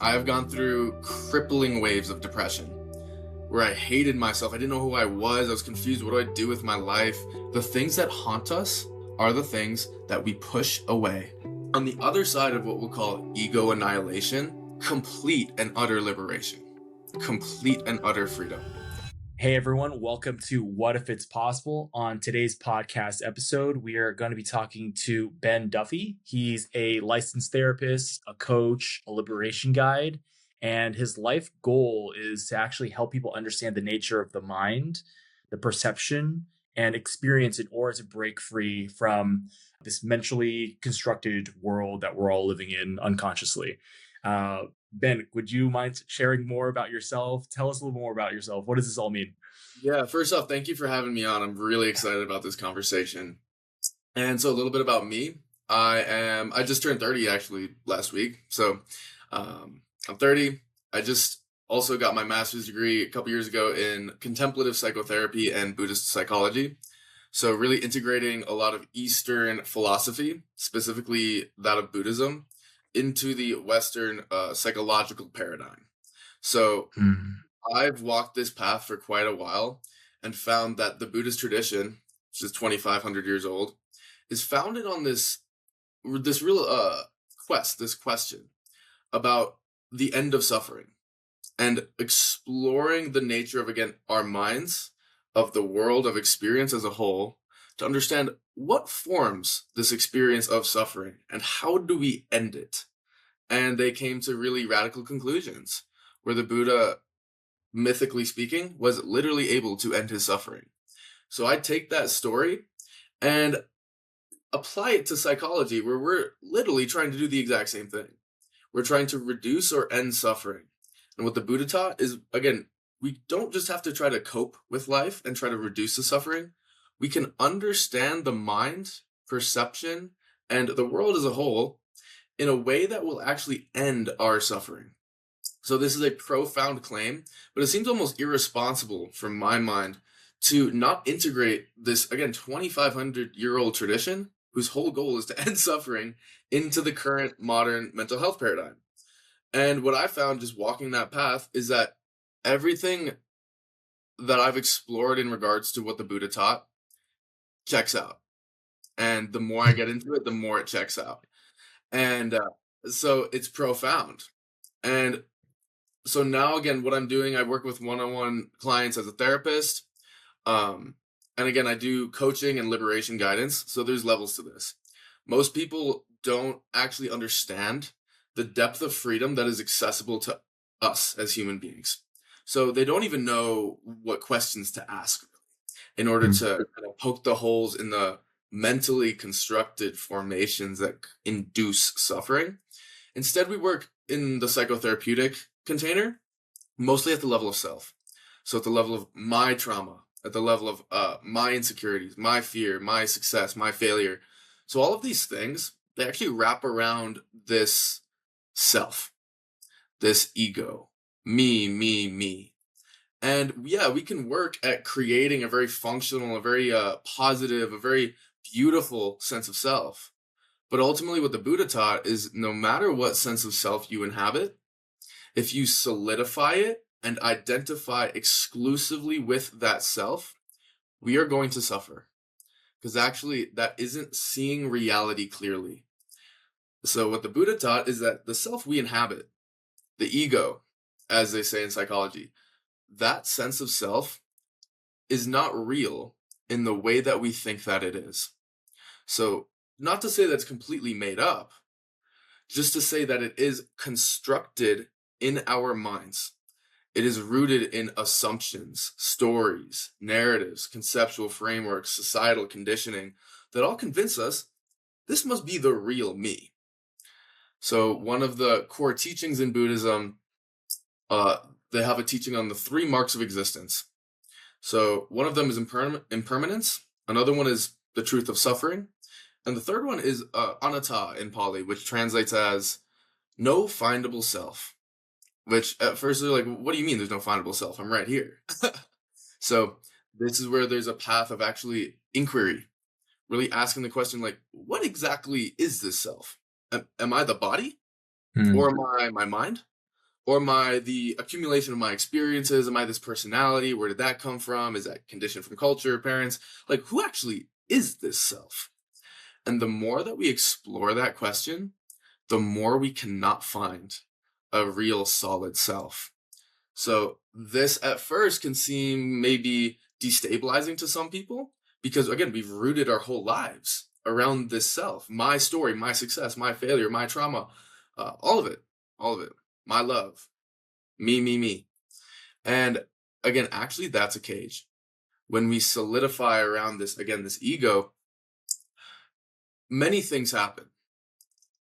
I have gone through crippling waves of depression where I hated myself. I didn't know who I was. I was confused. What do I do with my life? The things that haunt us are the things that we push away. On the other side of what we'll call ego annihilation, complete and utter liberation, complete and utter freedom. Hey everyone, welcome to What If It's Possible. On today's podcast episode, we are going to be talking to Ben Duffy. He's a licensed therapist, a coach, a liberation guide, and his life goal is to actually help people understand the nature of the mind, the perception, and experience in order to break free from this mentally constructed world that we're all living in unconsciously. Ben, would you mind sharing more about yourself? Tell us a little more about yourself. What does this all mean? Yeah, first off, thank you for having me on. I'm really excited about this conversation. And so a little bit about me. I just turned 30 actually last week. So I'm 30. I just also got my master's degree a couple years ago in contemplative psychotherapy and Buddhist psychology. So really integrating a lot of Eastern philosophy, specifically that of Buddhism, into the Western psychological paradigm. So Mm. I've walked this path for quite a while and found that the Buddhist tradition, which is 2,500 years old, is founded on this real this question about the end of suffering and exploring the nature of, again, our minds, of the world of experience as a whole, to understand what forms this experience of suffering and how do we end it. And they came to really radical conclusions where the Buddha, mythically speaking, was literally able to end his suffering. So I take that story and apply it to psychology, where we're literally trying to do the exact same thing. We're trying to reduce or end suffering. And what the Buddha taught is, again, we don't just have to try to cope with life and try to reduce the suffering. We can understand the mind, perception, and the world as a whole in a way that will actually end our suffering. So this is a profound claim, but it seems almost irresponsible from my mind to not integrate this, again, 2,500-year-old tradition whose whole goal is to end suffering into the current modern mental health paradigm. And what I found just walking that path is that everything that I've explored in regards to what the Buddha taught checks out. And the more I get into it, the more it checks out. And so it's profound. And so now, again, what I'm doing, I work with one-on-one clients as a therapist. And again, I do coaching and liberation guidance. So there's levels to this. Most people don't actually understand the depth of freedom that is accessible to us as human beings. So they don't even know what questions to ask in order to kind of poke the holes in the mentally constructed formations that induce suffering. Instead, we work in the psychotherapeutic container, mostly at the level of self. So at the level of my trauma, at the level of my insecurities, my fear, my success, my failure. So all of these things, they actually wrap around this self, this ego, me. And yeah, we can work at creating a very functional, a very positive, a very beautiful sense of self. But ultimately what the Buddha taught is no matter what sense of self you inhabit, if you solidify it and identify exclusively with that self, we are going to suffer. Because actually, that isn't seeing reality clearly. So what the Buddha taught is that the self we inhabit, the ego, as they say in psychology, that sense of self is not real in the way that we think that it is. So not to say that's completely made up, just to say that it is constructed in our minds. It is rooted in assumptions, stories, narratives, conceptual frameworks, societal conditioning that all convince us this must be the real me. So one of the core teachings in Buddhism, they have a teaching on the 3 marks of existence. So one of them is impermanence, another one is the truth of suffering, and the third one is anatta in Pali, which translates as no findable self. Which at first they're like, what do you mean there's no findable self? I'm right here. So this is where there's a path of actually inquiry, really asking the question like, what exactly is this self? Am I the body? Or Mm. am I my mind? Or am I the accumulation of my experiences? Am I this personality? Where did that come from? Is that conditioned from culture, parents? Like, who actually is this self? And the more that we explore that question, the more we cannot find a real solid self. So this at first can seem maybe destabilizing to some people because, again, we've rooted our whole lives around this self, my story, my success, my failure, my trauma, all of it, all of it, my love, me. And again, actually, that's a cage. When we solidify around this, again, this ego, many things happen.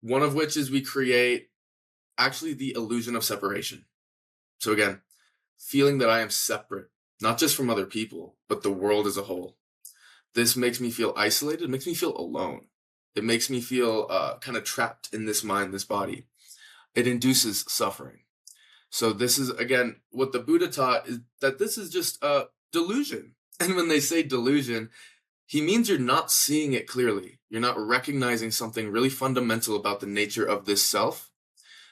One of which is we create actually the illusion of separation. So again, feeling that I am separate, not just from other people, but the world as a whole. This makes me feel isolated. It makes me feel alone. It makes me feel kind of trapped in this mind, this body. It induces suffering. So this is, again, what the Buddha taught is that this is just a delusion. And when they say delusion, he means you're not seeing it clearly. You're not recognizing something really fundamental about the nature of this self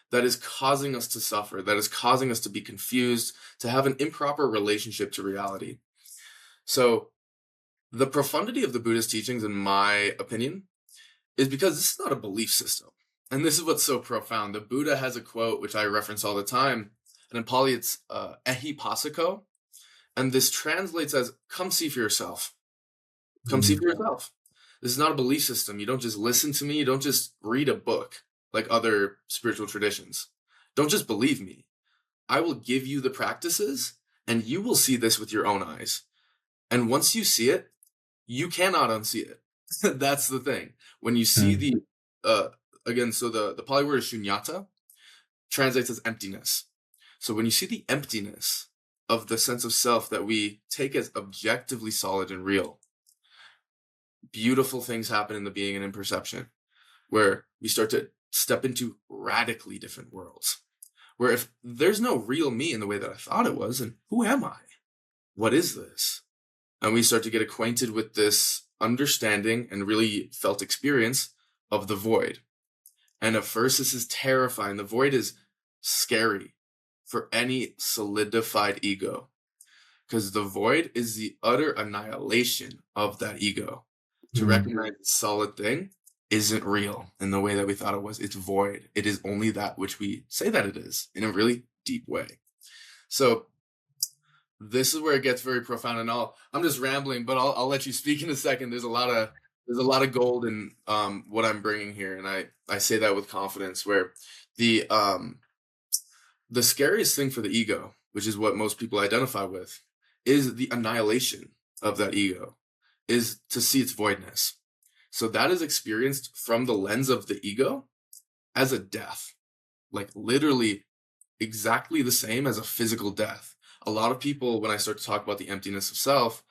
that is causing us to suffer, that is causing us to be confused, to have an improper relationship to reality. So the profundity of the Buddhist teachings, in my opinion, is because this is not a belief system. And this is what's so profound. The Buddha has a quote, which I reference all the time, and in Pali it's ehi passako, and this translates as, come see for yourself. Come see for yourself. This is not a belief system. You don't just listen to me. You don't just read a book like other spiritual traditions. Don't just believe me. I will give you the practices, and you will see this with your own eyes. And once you see it, you cannot unsee it. That's the thing. When you see again, so the Pali word is shunyata, translates as emptiness. So when you see the emptiness of the sense of self that we take as objectively solid and real, beautiful things happen in the being and in perception, where we start to step into radically different worlds. Where if there's no real me in the way that I thought it was, then who am I? What is this? And we start to get acquainted with this understanding and really felt experience of the void. And at first, this is terrifying. The void is scary for any solidified ego, because the void is the utter annihilation of that ego. To recognize the solid thing isn't real in the way that we thought it was. It's void. It is only that which we say that it is, in a really deep way. So this is where it gets very profound, and I'm just rambling, but I'll let you speak in a second. There's a lot of gold in what I'm bringing here, and I say that with confidence. Where the scariest thing for the ego, which is what most people identify with, is the annihilation of that ego, is to see its voidness. So that is experienced from the lens of the ego as a death, like literally exactly the same as a physical death. A lot of people, when I start to talk about the emptiness of self,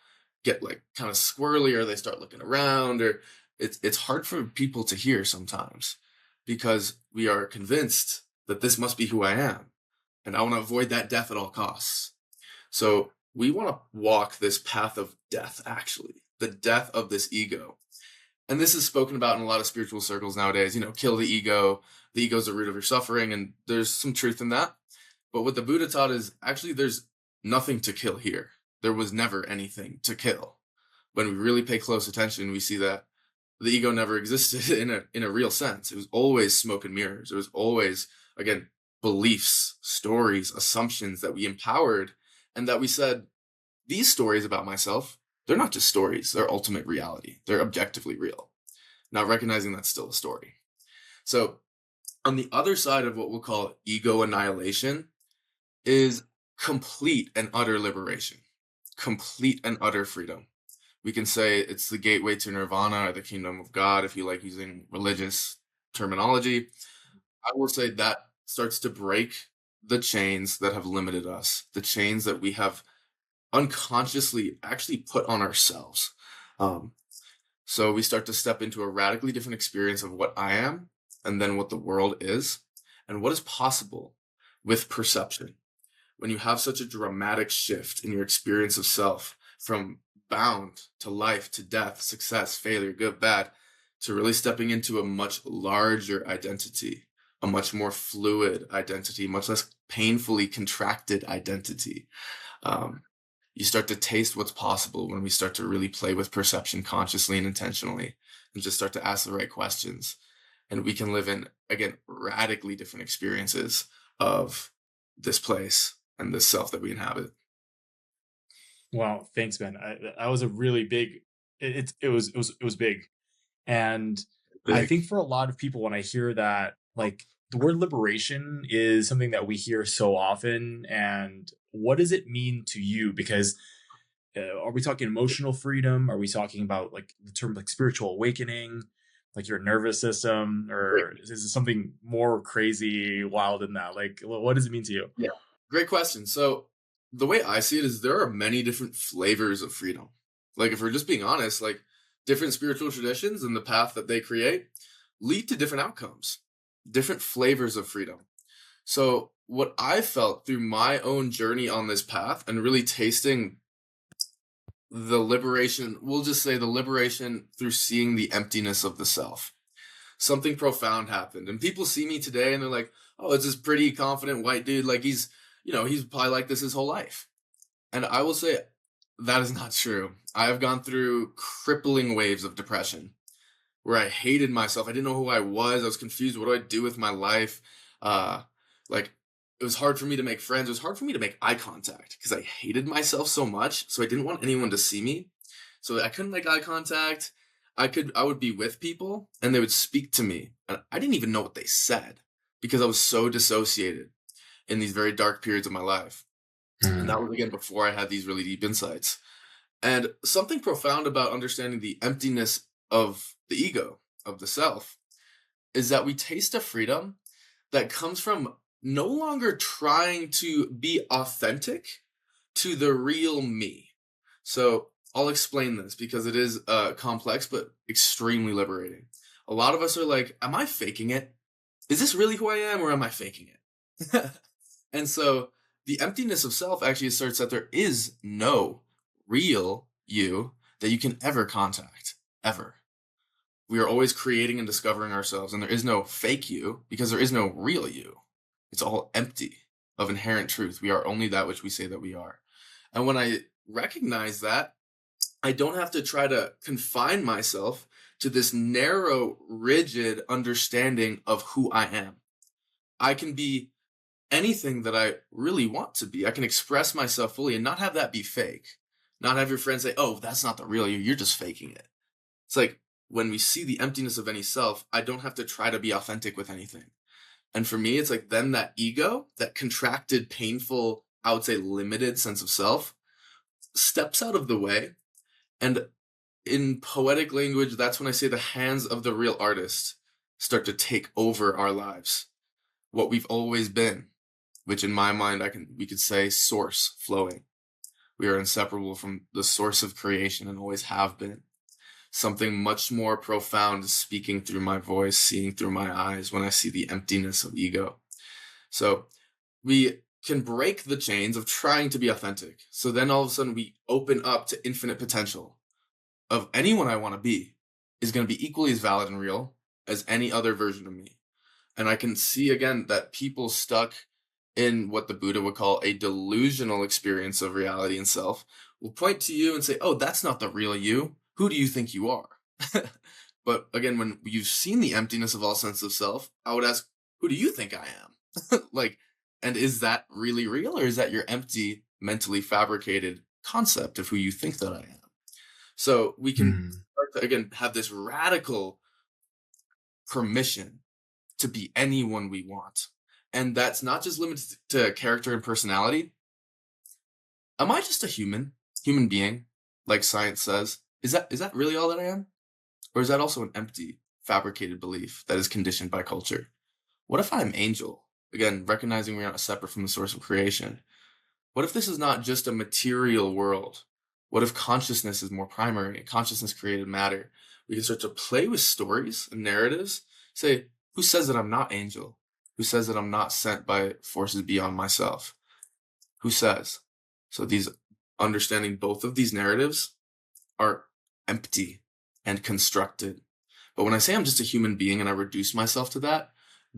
get like kind of squirrely, or they start looking around, or it's hard for people to hear sometimes because we are convinced that this must be who I am, and I want to avoid that death at all costs. So we want to walk this path of death, actually, the death of this ego. And this is spoken about in a lot of spiritual circles nowadays, kill the ego. The ego is the root of your suffering, and there's some truth in that. But what the Buddha taught is actually there's nothing to kill here. There was never anything to kill. When we really pay close attention, we see that the ego never existed in a real sense. It was always smoke and mirrors. It was always, again, beliefs, stories, assumptions that we empowered, and that we said, these stories about myself, they're not just stories. They're ultimate reality. They're objectively real. Now recognizing that's still a story. So on the other side of what we'll call ego annihilation is complete and utter liberation, complete and utter freedom. We can say it's the gateway to nirvana or the kingdom of God, if you like using religious terminology. I will say that starts to break the chains that have limited us, the chains that we have unconsciously actually put on ourselves. So we start to step into a radically different experience of what I am, and then what the world is, and what is possible with perception. When you have such a dramatic shift in your experience of self, from bound to life to death, success, failure, good, bad, to really stepping into a much larger identity, a much more fluid identity, much less painfully contracted identity. Um, you start to taste what's possible when we start to really play with perception consciously and intentionally and just start to ask the right questions. And we can live in, again, radically different experiences of this place and this self that we inhabit. Wow, thanks, Ben. That was a really big. It was big, and I Big. think for a lot of people, when I hear that, like the word liberation is something that we hear so often, and what does it mean to you? Because are we talking emotional freedom? Are we talking about like the term like spiritual awakening, like your nervous system, Great. or is it something more crazy, wild than that? Like, what does it mean to you? Yeah. Great question. So the way I see it is there are many different flavors of freedom. Like if we're just being honest, like different spiritual traditions and the path that they create lead to different outcomes, different flavors of freedom. So what I felt through my own journey on this path and really tasting the liberation, we'll just say the liberation through seeing the emptiness of the self. Something profound happened. And people see me today and they're like, oh, it's this pretty confident white dude. Like he's probably like this his whole life. And I will say that is not true. I have gone through crippling waves of depression where I hated myself. I didn't know who I was. I was confused. What do I do with my life? Uh, like it was hard for me to make friends. It was hard for me to make eye contact because I hated myself so much. So I didn't want anyone to see me. So I couldn't make eye contact. I would be with people and they would speak to me. And I didn't even know what they said because I was so dissociated in these very dark periods of my life. And that was again before I had these really deep insights. And something profound about understanding the emptiness of the ego, of the self, is that we taste a freedom that comes from no longer trying to be authentic to the real me. So I'll explain this because it is complex but extremely liberating. A lot of us are like, am I faking it? Is this really who I am or am I faking it? And so the emptiness of self actually asserts that there is no real you that you can ever contact, ever. We are always creating and discovering ourselves, and there is no fake you because there is no real you. It's all empty of inherent truth. We are only that which we say that we are. And when I recognize that, I don't have to try to confine myself to this narrow, rigid understanding of who I am. I can be anything that I really want to be. I can express myself fully and not have that be fake. Not have your friends say, oh, that's not the real you. You're just faking it. It's like when we see the emptiness of any self, I don't have to try to be authentic with anything. And for me, it's like then that ego, that contracted, painful, I would say limited sense of self, steps out of the way. And in poetic language, that's when I say the hands of the real artist start to take over our lives. What we've always been, which in my mind, we could say source flowing. We are inseparable from the source of creation and always have been. Something much more profound is speaking through my voice, seeing through my eyes when I see the emptiness of ego. So we can break the chains of trying to be authentic. So then all of a sudden we open up to infinite potential of anyone I want to be is going to be equally as valid and real as any other version of me. And I can see again that people stuck in what the Buddha would call a delusional experience of reality and self will point to you and say, oh, that's not the real you. Who do you think you are? But again, when you've seen the emptiness of all sense of self, I would ask, who do you think I am? Like, and is that really real or is that your empty, mentally fabricated concept of who you think that I am? So we can start to, again, have this radical permission to be anyone we want. And that's not just limited to character and personality. Am I just a human being, like science says? Is that really all that I am? Or is that also an empty, fabricated belief that is conditioned by culture? What if I'm angel? Again, recognizing we are not separate from the source of creation. What if this is not just a material world? What if consciousness is more primary? Consciousness created matter. We can start to play with stories and narratives. Say, who says that I'm not angel? Who says that I'm not sent by forces beyond myself? Who says? So these understanding both of these narratives are empty and constructed. But when I say I'm just a human being and I reduce myself to that,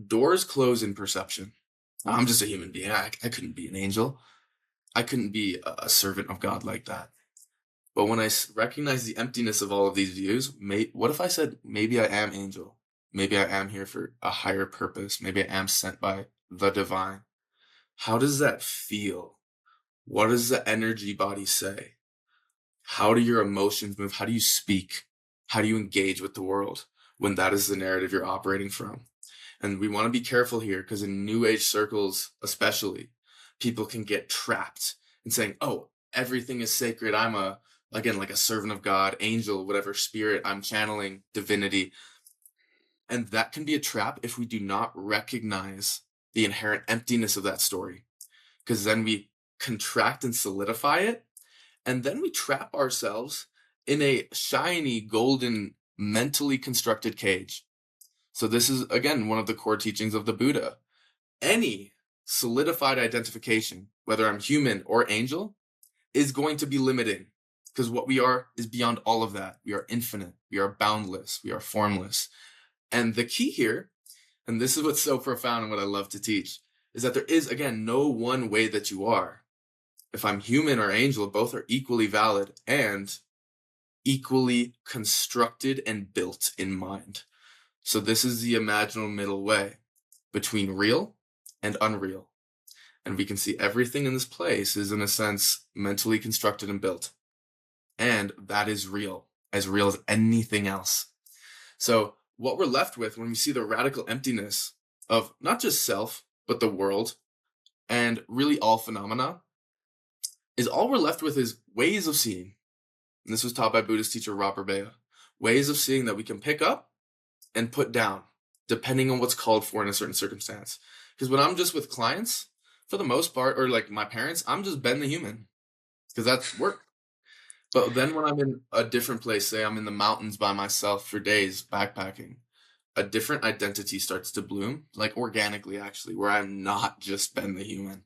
doors close in perception. I'm just a human being. I couldn't be an angel. I couldn't be a servant of God like that. But when I recognize the emptiness of all of these views, what if I said, maybe I am angel? Maybe I am here for a higher purpose. Maybe I am sent by the divine. How does that feel? What does the energy body say? How do your emotions move? How do you speak? How do you engage with the world when that is the narrative you're operating from? And we want to be careful here because in New Age circles, especially, people can get trapped in saying, oh, everything is sacred. I'm again, like a servant of God, angel, whatever spirit I'm channeling, divinity. And that can be a trap if we do not recognize the inherent emptiness of that story, because then we contract and solidify it. And then we trap ourselves in a shiny, golden, mentally constructed cage. So this is, again, one of the core teachings of the Buddha. Any solidified identification, whether I'm human or angel, is going to be limiting, because what we are is beyond all of that. We are infinite. We are boundless. We are formless. And the key here, and this is what's so profound and what I love to teach, is that there is, again, no one way that you are. If I'm human or angel, both are equally valid and equally constructed and built in mind. So this is the imaginal middle way between real and unreal. And we can see everything in this place is, in a sense, mentally constructed and built. And that is real as anything else. So what we're left with when we see the radical emptiness of not just self, but the world and really all phenomena, is all we're left with is ways of seeing. And this was taught by Buddhist teacher Robert Bea. Ways of seeing that we can pick up and put down, depending on what's called for in a certain circumstance. Because when I'm just with clients, for the most part, or like my parents, I'm just Ben the human, because that's work. But then when I'm in a different place, say I'm in the mountains by myself for days backpacking, a different identity starts to bloom, like organically actually, where I'm not just Ben the human.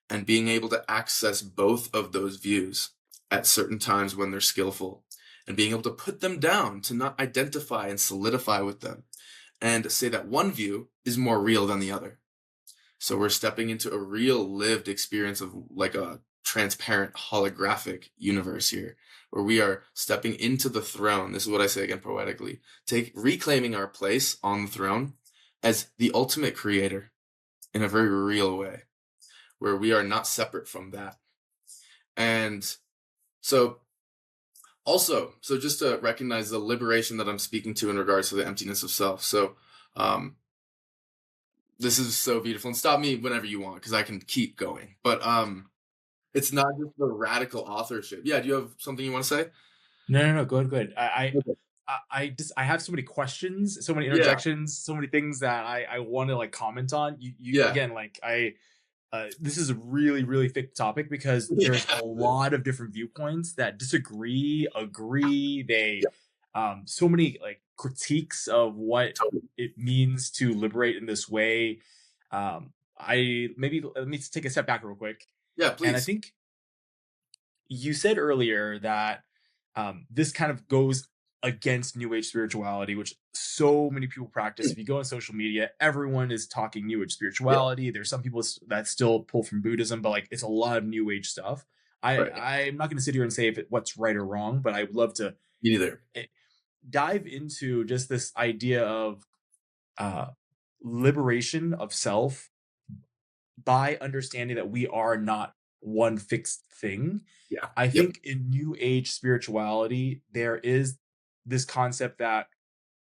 And being able to access both of those views at certain times when they're skillful, and being able to put them down, to not identify and solidify with them, and say that one view is more real than the other. So we're stepping into a real lived experience of like a transparent holographic universe here, where we are stepping into the throne. This is what I say again poetically, reclaiming our place on the throne as the ultimate creator in a very real way, where we are not separate from that. And so just to recognize the liberation that I'm speaking to in regards to the emptiness of self. So this is so beautiful, and stop me whenever you want, because I can keep going. But it's not just the radical authorship. Yeah, do you have something you want to say? No. Go ahead. Go ahead. Okay. I have so many questions, so many Yeah, interjections, so many things that I want to like comment on. You yeah, again, like this is a really, really thick topic because yeah, there's a lot of different viewpoints that disagree, agree. They, yeah, so many like critiques of what totally. it means to liberate in this way. I maybe let me take a step back real quick, Yeah, and I please. think you said earlier that this kind of goes against New Age spirituality, which so many people practice. If you go on social media, everyone is talking New Age Yeah, spirituality. There's some people that still pull from Buddhism, but like it's a lot of New Age stuff. right. I'm not going to sit here and say what's right or wrong, but I would love to Me neither. eh, dive into just this idea of uh, liberation of self by understanding that we are not one fixed thing. Yeah. I Yep. think in New Age spirituality, there is this concept that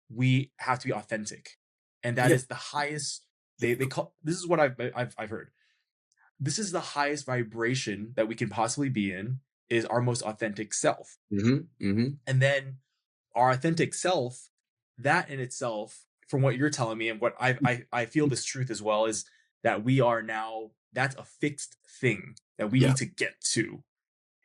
we have to be authentic, and that Yeah. is the highest. They call this is what I've heard. This is the highest vibration that we can possibly be in, is our most authentic self, Mm-hmm. Mm-hmm. and then our authentic self, that in itself, from what you're telling me and what I feel this truth as well, is that we are now, that's a fixed thing that we Yeah. need to get to.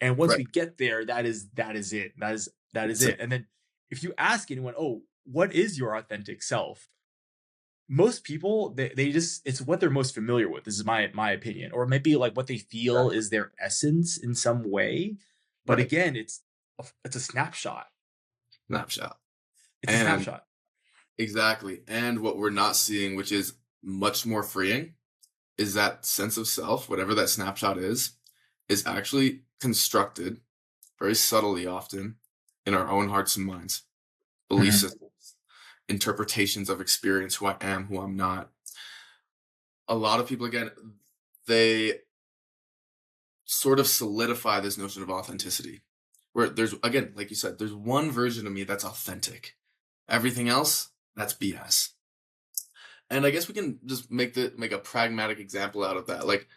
And once Right. we get there, that is it. That is That's it. it. And then if you ask anyone, oh, what is your authentic self? Most people, they just, it's what they're most familiar with. This is my opinion. Or maybe like what they feel Exactly. is their essence in some way. But Right. again, it's a snapshot. Snapshot. It's a And snapshot. exactly. And what we're not seeing, which is much more freeing, is that sense of self, whatever that snapshot is actually constructed very subtly often in our own hearts and minds, belief Mhm. systems, interpretations of experience, who I am, who I'm not. A lot of people, again, they sort of solidify this notion of authenticity, where there's, again, like you said, there's one version of me that's authentic. Everything else, that's BS. And I guess we can just make a pragmatic example out of that. Like,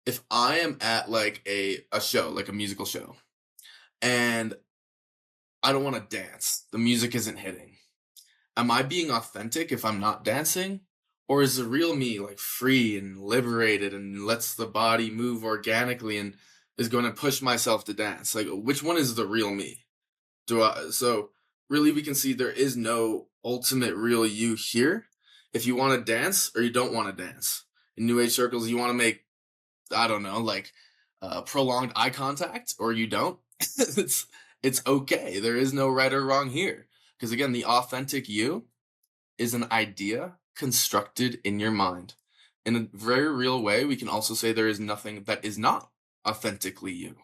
if I am at like a show, like a musical show, and I don't want to dance, the music isn't hitting. Am I being authentic if I'm not dancing? Or is the real me like free and liberated and lets the body move organically and is going to push myself to dance? Like, which one is the real me? So really we can see there is no ultimate real you here. If you want to dance or you don't want to dance. In New Age circles, you want to make, I don't know, like prolonged eye contact, or you don't. It's okay. There is no right or wrong here. Because again, the authentic you is an idea constructed in your mind. In a very real way, we can also say there is nothing that is not authentically you.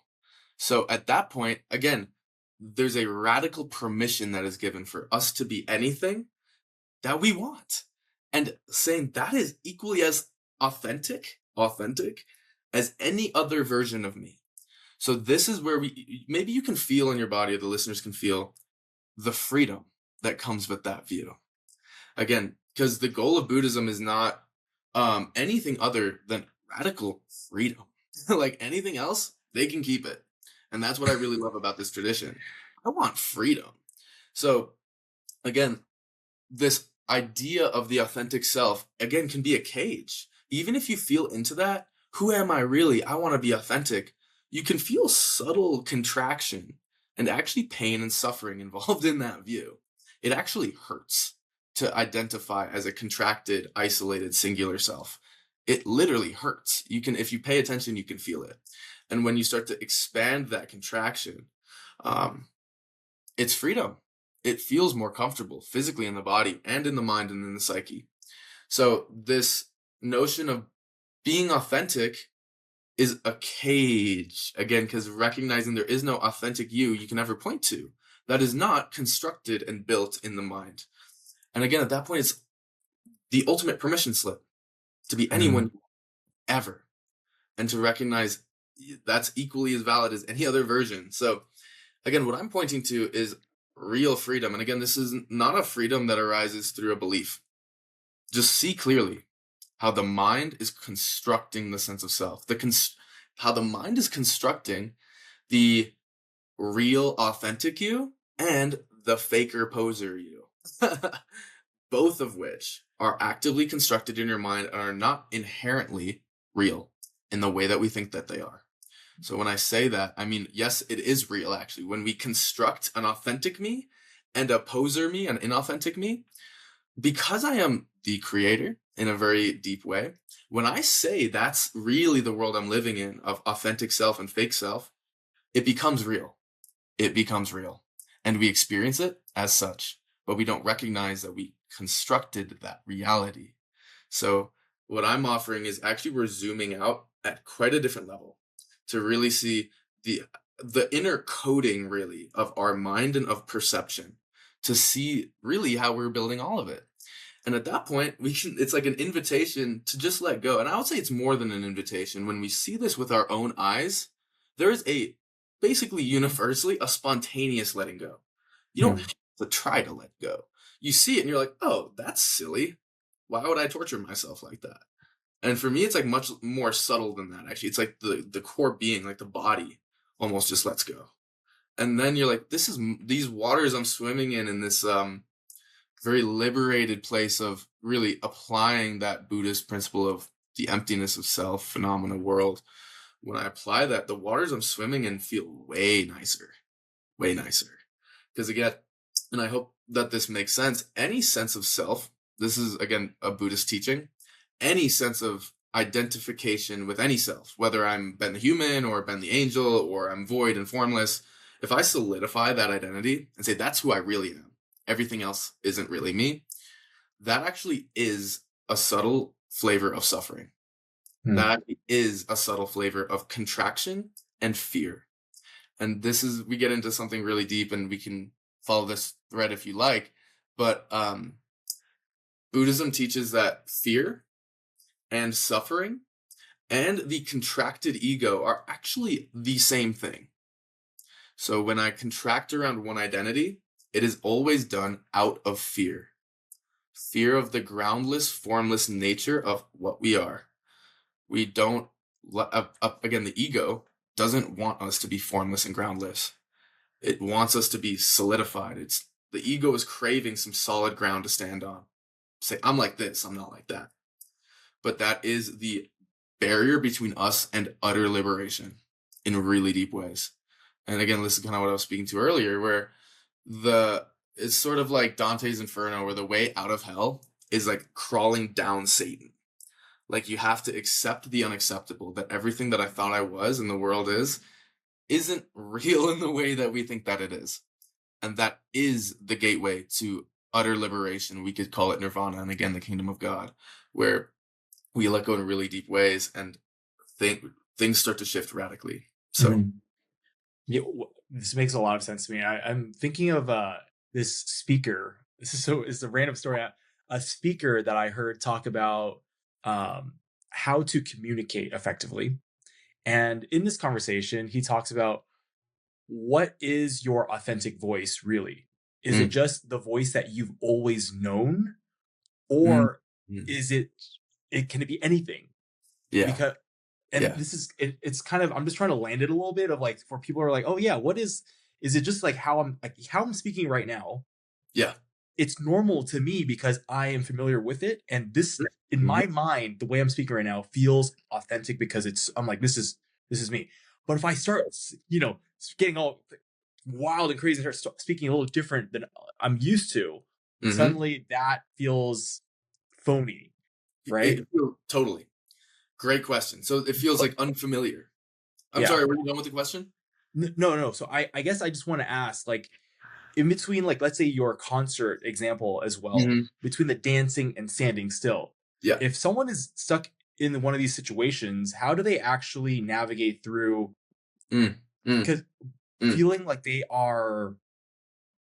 So at that point, again, there's a radical permission that is given for us to be anything that we want. And saying that is equally as authentic as any other version of me. So this is where maybe you can feel in your body, or the listeners can feel the freedom that comes with that view. Again, because the goal of Buddhism is not anything other than radical freedom. Like anything else, they can keep it. And that's what I really love about this tradition. I want freedom. So again, this idea of the authentic self, again, can be a cage. Even if you feel into that, who am I really? I want to be authentic. You can feel subtle contraction and actually pain and suffering involved in that view. It actually hurts to identify as a contracted, isolated, singular self. It literally hurts. You can, if you pay attention, you can feel it. And when you start to expand that contraction, um, it's freedom. It feels more comfortable physically in the body and in the mind and in the psyche. So this notion of being authentic is a cage, again, because recognizing there is no authentic you can ever point to that is not constructed and built in the mind. And again, at that point, it's the ultimate permission slip to be Mhm. anyone ever, and to recognize that's equally as valid as any other version. So again, what I'm pointing to is real freedom. And again, this is not a freedom that arises through a belief. Just see clearly how the mind is constructing the sense of self, how the mind is constructing the real authentic you and the faker poser you. Both of which are actively constructed in your mind and are not inherently real in the way that we think that they are. So when I say that, I mean, yes, it is real actually. When we construct an authentic me and a poser me, an inauthentic me, because I am the creator in a very deep way, when I say that's really the world I'm living in of authentic self and fake self, it becomes real. It becomes real. And we experience it as such, but we don't recognize that we constructed that reality. So what I'm offering is actually we're zooming out at quite a different level to really see the inner coding really of our mind and of perception, to see really how we're building all of it. And at that point, it's like an invitation to just let go. And I would say it's more than an invitation. When we see this with our own eyes, there is a basically universally a spontaneous letting go. You don't Mhm. have to try to let go. You see it and you're like, oh, that's silly. Why would I torture myself like that? And for me, it's like much more subtle than that, actually. It's like the core being, like the body, almost just lets go. And then you're like, these waters I'm swimming in this very liberated place of really applying that Buddhist principle of the emptiness of self, phenomena, world. When I apply that, the waters I'm swimming in feel way nicer, way nicer. Because again, and I hope that this makes sense, any sense of self, this is again a Buddhist teaching, any sense of identification with any self, whether I'm Ben the human or Ben the angel or I'm void and formless, if I solidify that identity and say that's who I really am, everything else isn't really me, that actually is a subtle flavor of suffering. Mm. that is a subtle flavor of contraction and fear. And this is, we get into something really deep, and we can follow this thread if you like. But Buddhism teaches that fear and suffering and the contracted ego are actually the same thing. So when I contract around one identity, it is always done out of fear. Fear of the groundless, formless nature of what we are. We don't, again, the ego doesn't want us to be formless and groundless. It wants us to be solidified. The ego is craving some solid ground to stand on. Say, I'm like this, I'm not like that. But that is the barrier between us and utter liberation in really deep ways. And again, this is kind of what I was speaking to earlier, where it's sort of like Dante's Inferno, where the way out of hell is like crawling down Satan. Like, you have to accept the unacceptable, that everything that I thought I was and the world isn't real in the way that we think that it is. And that is the gateway to utter liberation. We could call it nirvana, and again, the kingdom of God, where we let go in really deep ways and things start to shift radically. So, Mhm. Yeah, this makes a lot of sense to me. I'm thinking of this speaker. It's a random story. A speaker that I heard talk about um, how to communicate effectively. And in this conversation, he talks about, what is your authentic voice really? Is it mm, just the voice that you've always known, mm, or mm, is it can it be anything? yeah, Because, and yeah, this is it's kind of, I'm just trying to land it a little bit of like, for people who are like, oh yeah, what is it just like how I'm speaking right now? yeah, It's normal to me because I am familiar with it, and this, in mhm, my mind, the way I'm speaking right now feels authentic because I'm like, this is me. But if I start, getting all wild and crazy and start speaking a little different than I'm used to, mhm. suddenly that feels phony, right? Totally. Great question. So it feels But like unfamiliar. I'm yeah, sorry, were you done with the question? no, no. So I guess I just want to ask, like, in between, like, let's say your concert example as well, Mhm. between the dancing and standing still, Yeah. if someone is stuck in one of these situations, how do they actually navigate through? Mm, mm, Because mm. feeling like they are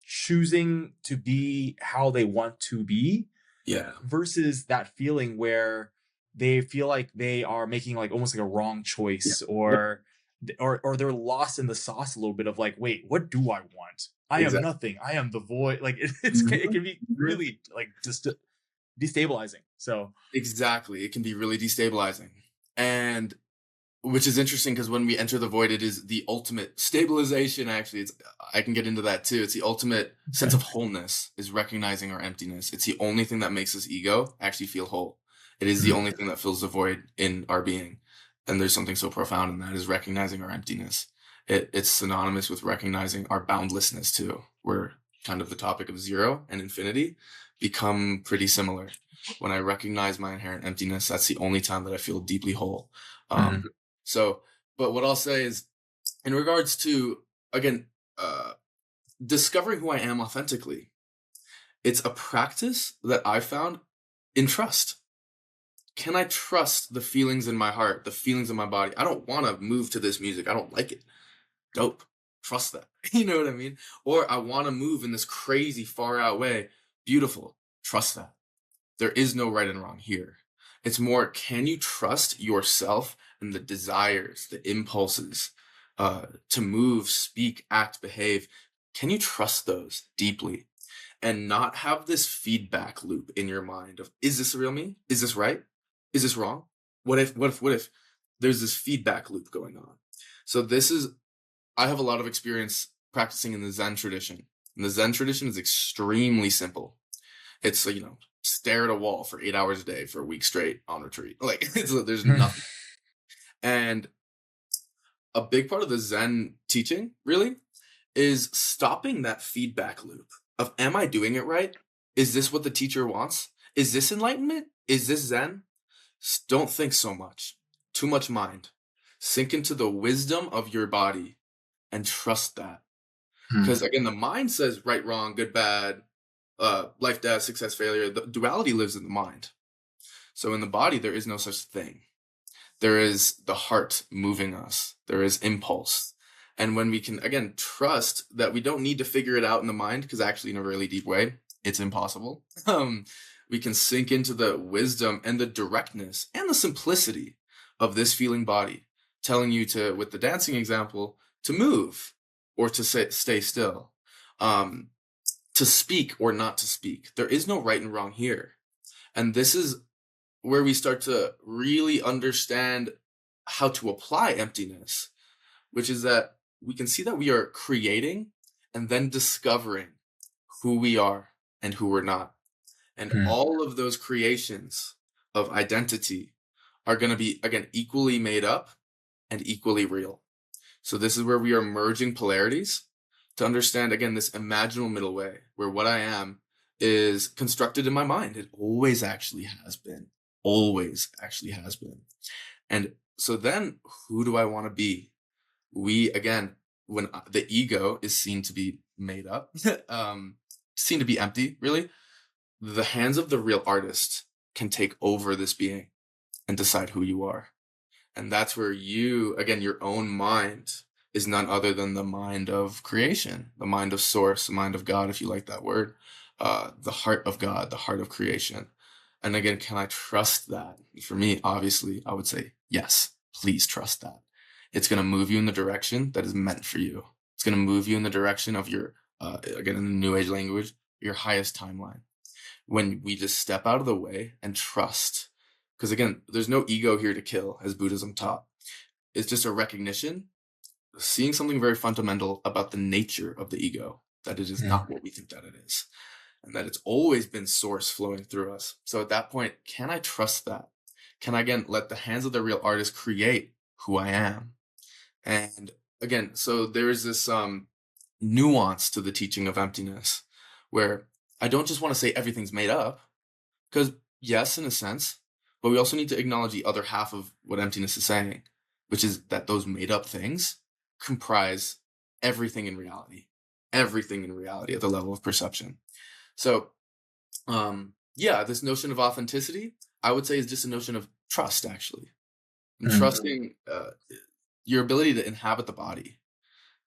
choosing to be how they want to be, Yeah. versus that feeling where they feel like they are making like almost like a wrong Yeah. choice, Yep. or they're lost in the sauce a little bit of like, wait, what do I want? I am Exactly. nothing, I am the void. Like, it Mhm, can be mhm. really like just destabilizing. So Exactly. It can be really destabilizing. And which is interesting, because when we enter the void, it is the ultimate stabilization. Actually, I can get into that too. It's the ultimate sense okay. of wholeness, is recognizing our emptiness. It's the only thing that makes this ego actually feel whole. It is the Mhm. only thing that fills the void in our being. And there's something so profound in that, is recognizing our emptiness. It's synonymous with recognizing our boundlessness too, where kind of the topic of zero and infinity become pretty similar. When I recognize my inherent emptiness, that's the only time that I feel deeply whole. Mhm. So, but what I'll say is, in regards to, again, uh, discovering who I am authentically, it's a practice that I found in trust. Can I trust the feelings in my heart, the feelings in my body? I don't want to move to this music. I don't like it. Dope. Trust that. You know what I mean? Or I want to move in this crazy far out way. Beautiful. Trust that. There is no right and wrong here. It's more, can you trust yourself and the desires, the impulses to move, speak, act, behave? Can you trust those deeply and not have this feedback loop in your mind of, is this real me? Is this right? Is this wrong? What if there's this feedback loop going on? So I have a lot of experience practicing in the Zen tradition. And the Zen tradition is extremely simple. It's, stare at a wall for 8 hours a day for a week straight on retreat. Like, there's nothing. And a big part of the Zen teaching, really, is stopping that feedback loop of, am I doing it right? Is this what the teacher wants? Is this enlightenment? Is this Zen? Don't think so much. Too much mind. Sink into the wisdom of your body and trust that. Mhm. Because again, the mind says right, wrong, good, bad, life, death, success, failure. The duality lives in the mind. So in the body, there is no such thing. There is the heart moving us. There is impulse. And when we can, again, trust that we don't need to figure it out in the mind, because actually, in a really deep way, it's impossible. We can sink into the wisdom and the directness and the simplicity of this feeling body, telling you to, with the dancing example, to move or to stay still, to speak or not to speak. There is no right and wrong here. And this is where we start to really understand how to apply emptiness, which is that we can see that we are creating and then discovering who we are and who we're not. And Hmm. all of those creations of identity are going to be, again, equally made up and equally real. So this is where we are merging polarities to understand, again, this imaginal middle way where what I am is constructed in my mind. It always actually has been. Always actually has been. And so then who do I want to be? We, again, when the ego is seen to be made up, seen to be empty, really, the hands of the real artist can take over this being and decide who you are. And that's where you, again, your own mind is none other than the mind of creation, the mind of source, the mind of God, if you like that word, the heart of God, the heart of creation. And again, can I trust that? For me, obviously, I would say, yes, please trust that. It's going to move you in the direction that is meant for you. It's going to move you in the direction of your, again, in the New Age language, your highest timeline. When we just step out of the way and trust, because again, there's no ego here to kill, as Buddhism taught. It's just a recognition, seeing something very fundamental about the nature of the ego, that it is not what we think that it is, and that it's always been source flowing through us. So at that point, can I trust that? Can I, again, let the hands of the real artist create who I am? And again, so there is this nuance to the teaching of emptiness, where I don't just want to say everything's made up, because yes, in a sense, but we also need to acknowledge the other half of what emptiness is saying, which is that those made up things comprise everything in reality at the level of perception. So, yeah, this notion of authenticity, I would say, is just a notion of trust, actually, and trusting your ability to inhabit the body.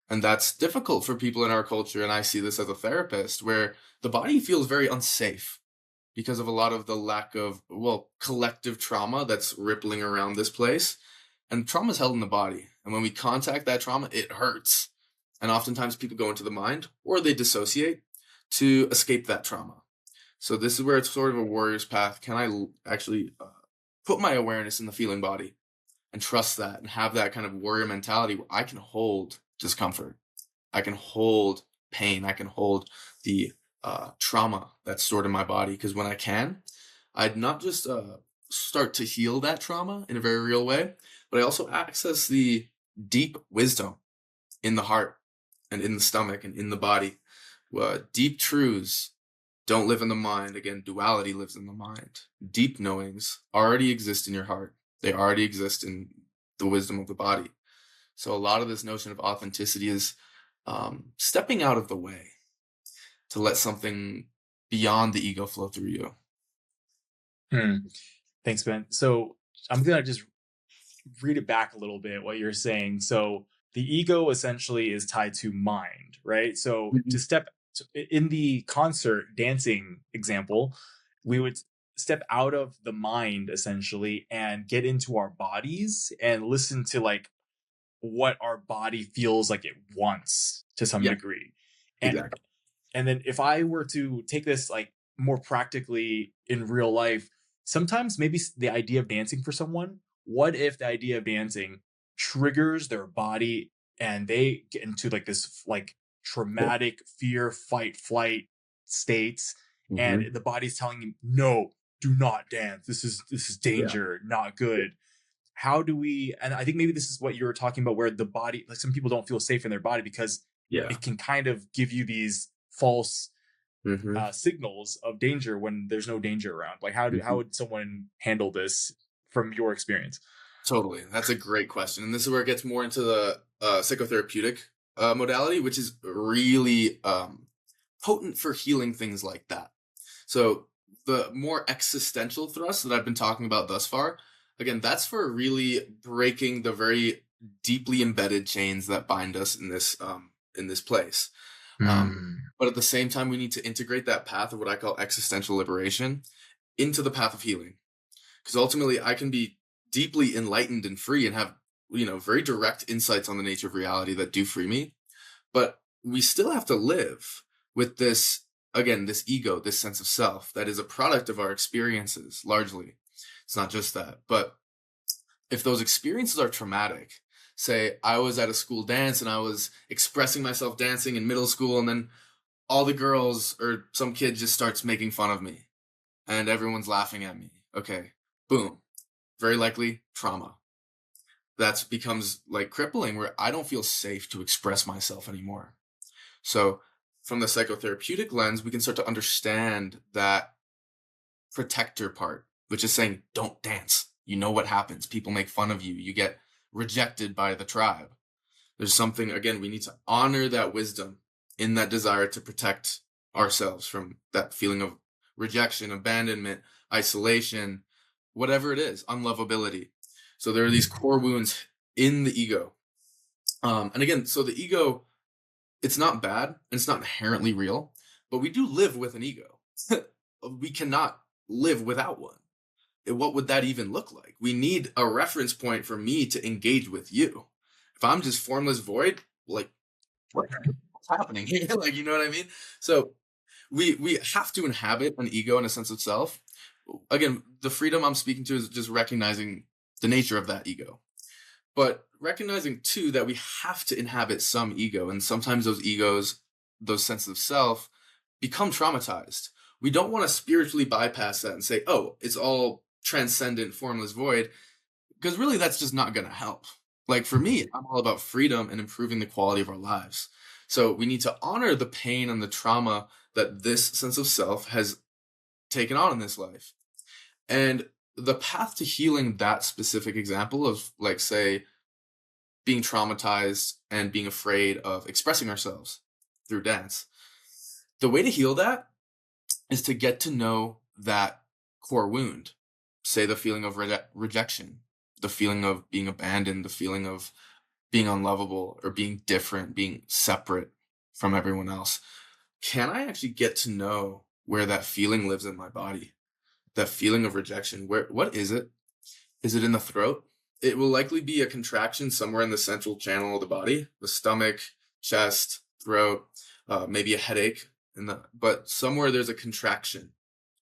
And that's difficult for people in our culture. And I see this as a therapist, where the body feels very unsafe because of a lot of the lack of, well, collective trauma that's rippling around this place. And trauma is held in the body. And when we contact that trauma, it hurts. And oftentimes people go into the mind or they dissociate to escape that trauma. So this is where it's sort of a warrior's path. Can I actually put my awareness in the feeling body and trust that and have that kind of warrior mentality where I can hold discomfort, I can hold pain, I can hold the trauma that's stored in my body? Because when I can, I'd not just start to heal that trauma in a very real way, but I also access the deep wisdom in the heart and in the stomach and in the body. Deep truths don't live in the mind. Again, duality lives in the mind. Deep knowings already exist in your heart. They already exist in the wisdom of the body. So a lot of this notion of authenticity is stepping out of the way to let something beyond the ego flow through you. Thanks, Ben. So I'm gonna just read it back a little bit what you're saying. So the ego essentially is tied to mind, right? So to step in the concert dancing example, we would step out of the mind essentially and get into our bodies and listen to like what our body feels like it wants to some Yeah, degree. And exactly. and then if I were to take this like more practically in real life, sometimes maybe the idea of dancing for someone, what if the idea of dancing triggers their body and they get into like this like Yeah. traumatic fear, fight, flight states, and Mm-hmm. the body's telling you, no, do not dance. This is Yeah. danger, not good. How do we, and I think maybe this is what you were talking about, where the body, like some people don't feel safe in their body because Yeah. it can kind of give you these false Mm-hmm. signals of danger when there's no danger around. Like how Mm-hmm. would someone handle this from your experience? Totally. That's a great question. And this is where it gets more into the psychotherapeutic modality, which is really potent for healing things like that. So the more existential thrusts that I've been talking about thus far, again, that's for really breaking the very deeply embedded chains that bind us in this place. Um, Mm. but at the same time, we need to integrate that path of what I call existential liberation into the path of healing. Because ultimately, I can be deeply enlightened and free and have, very direct insights on the nature of reality that do free me. But we still have to live with this, again, this ego, this sense of self that is a product of our experiences largely. It's not just that. But if those experiences are traumatic, say I was at a school dance and I was expressing myself dancing in middle school, and then all the girls or some kid just starts making fun of me and everyone's laughing at me. Okay, boom. Very likely trauma. That becomes like crippling where I don't feel safe to express myself anymore. So, from the psychotherapeutic lens, we can start to understand that protector part, which is saying, don't dance. You know what happens. People make fun of you. You get rejected by the tribe. There's something, again, we need to honor that wisdom in that desire to protect ourselves from that feeling of rejection, abandonment, isolation, whatever it is, unlovability. So there are these core wounds in the ego. And again, so the ego, it's not bad and it's not inherently real, but we do live with an ego. We cannot live without one. What would that even look like? We need a reference point for me to engage with you. If I'm just formless void, like what's happening here? Like, you know what I mean? So we have to inhabit an ego and a sense of self. Again, the freedom I'm speaking to is just recognizing the nature of that ego. But recognizing too that we have to inhabit some ego, and sometimes those egos, those senses of self, become traumatized. We don't want to spiritually bypass that and say, oh, it's all transcendent, formless void, because really that's just not going to help. Like for me, I'm all about freedom and improving the quality of our lives. So we need to honor the pain and the trauma that this sense of self has taken on in this life. And the path to healing that specific example of, like, say, being traumatized and being afraid of expressing ourselves through dance, the way to heal that is to get to know that core wound. Say the feeling of rejection, the feeling of being abandoned, the feeling of being unlovable or being different, being separate from everyone else. Can I actually get to know where that feeling lives in my body? That feeling of rejection, what is it? Is it in the throat? It will likely be a contraction somewhere in the central channel of the body, the stomach, chest, throat, maybe a headache, but somewhere there's a contraction,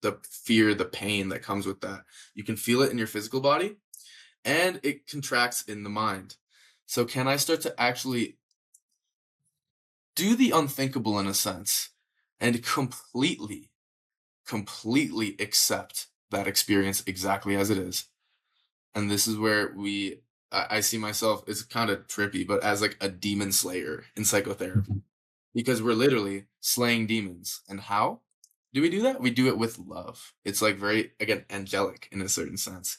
the fear, the pain that comes with that. You can feel it in your physical body, and it contracts in the mind. So can I start to actually do the unthinkable in a sense and completely accept that experience exactly as it is? And this is where I see myself, it's kind of trippy, but as like a demon slayer in psychotherapy, because we're literally slaying demons. And how do we do that? We do it with love. It's like very, again, angelic in a certain sense.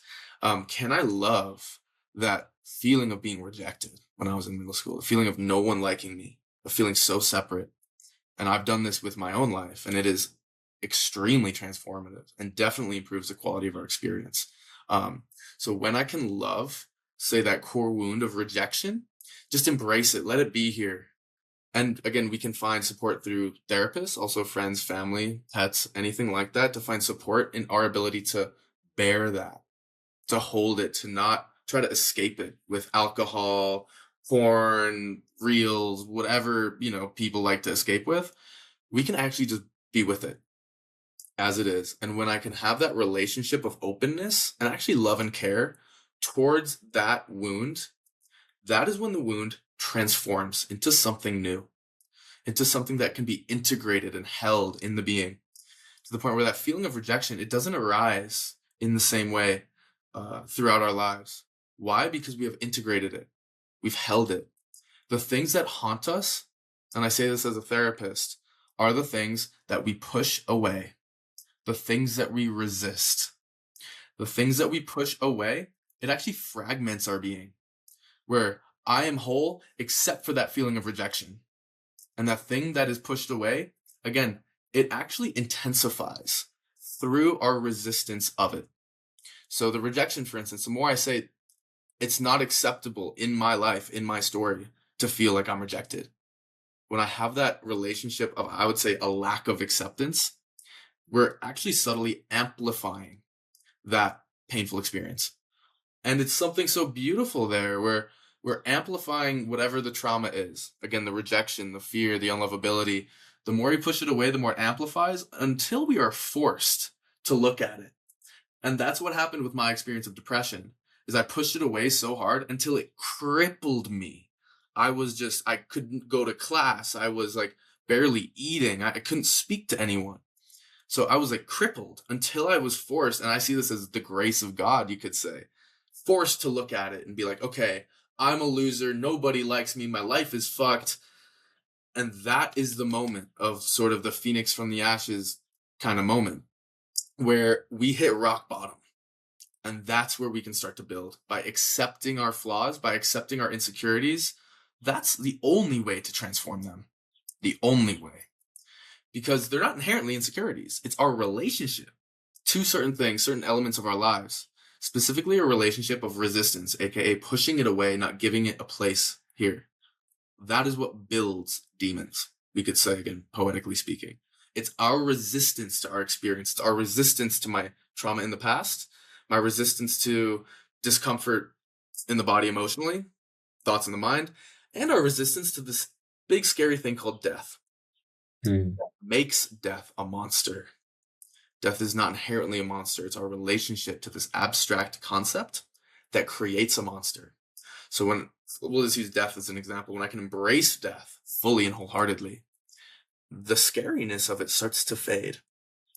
Can I love that feeling of being rejected when I was in middle school, the feeling of no one liking me, of feeling so separate? And I've done this with my own life, and it is extremely transformative and definitely improves the quality of our experience. Um, so when I can love, say, that core wound of rejection, just embrace it, let it be here. And again, we can find support through therapists, also friends, family, pets, anything like that, to find support in our ability to bear that, to hold it, to not try to escape it with alcohol, porn, reels, whatever, people like to escape with. We can actually just be with it as it is. And when I can have that relationship of openness and actually love and care towards that wound, that is when the wound transforms into something new, into something that can be integrated and held in the being, to the point where that feeling of rejection, it doesn't arise in the same way throughout our lives. Why? Because we have integrated it. We've held it. The things that haunt us, and I say this as a therapist, are the things that we push away, the things that we resist, the things that we push away. It actually fragments our being, where I am whole except for that feeling of rejection. And that thing that is pushed away, again, it actually intensifies through our resistance of it. So the rejection, for instance, the more I say it's not acceptable in my life, in my story, to feel like I'm rejected. When I have that relationship of, I would say, a lack of acceptance, we're actually subtly amplifying that painful experience. And it's something so beautiful there where we're amplifying whatever the trauma is. Again, the rejection, the fear, the unlovability. The more we push it away, the more it amplifies until we are forced to look at it. And that's what happened with my experience of depression is I pushed it away so hard until it crippled me. I couldn't go to class. I was like barely eating. I couldn't speak to anyone. So I was like crippled until I was forced, and I see this as the grace of God, you could say, forced to look at it and be like, okay, I'm a loser. Nobody likes me. My life is fucked. And that is the moment of sort of the phoenix from the ashes kind of moment where we hit rock bottom. And that's where we can start to build by accepting our flaws, by accepting our insecurities. That's the only way to transform them. The only way. Because they're not inherently insecurities. It's our relationship to certain things, certain elements of our lives, specifically a relationship of resistance, aka pushing it away, not giving it a place here. That is what builds demons, we could say, again, poetically speaking. It's our resistance to our experience. It's our resistance to my trauma in the past, my resistance to discomfort in the body emotionally, thoughts in the mind, and our resistance to this big scary thing called death. Mm. Makes death a monster. Death is not inherently a monster. It's our relationship to this abstract concept that creates a monster. So we'll just use death as an example. When I can embrace death fully and wholeheartedly, the scariness of it starts to fade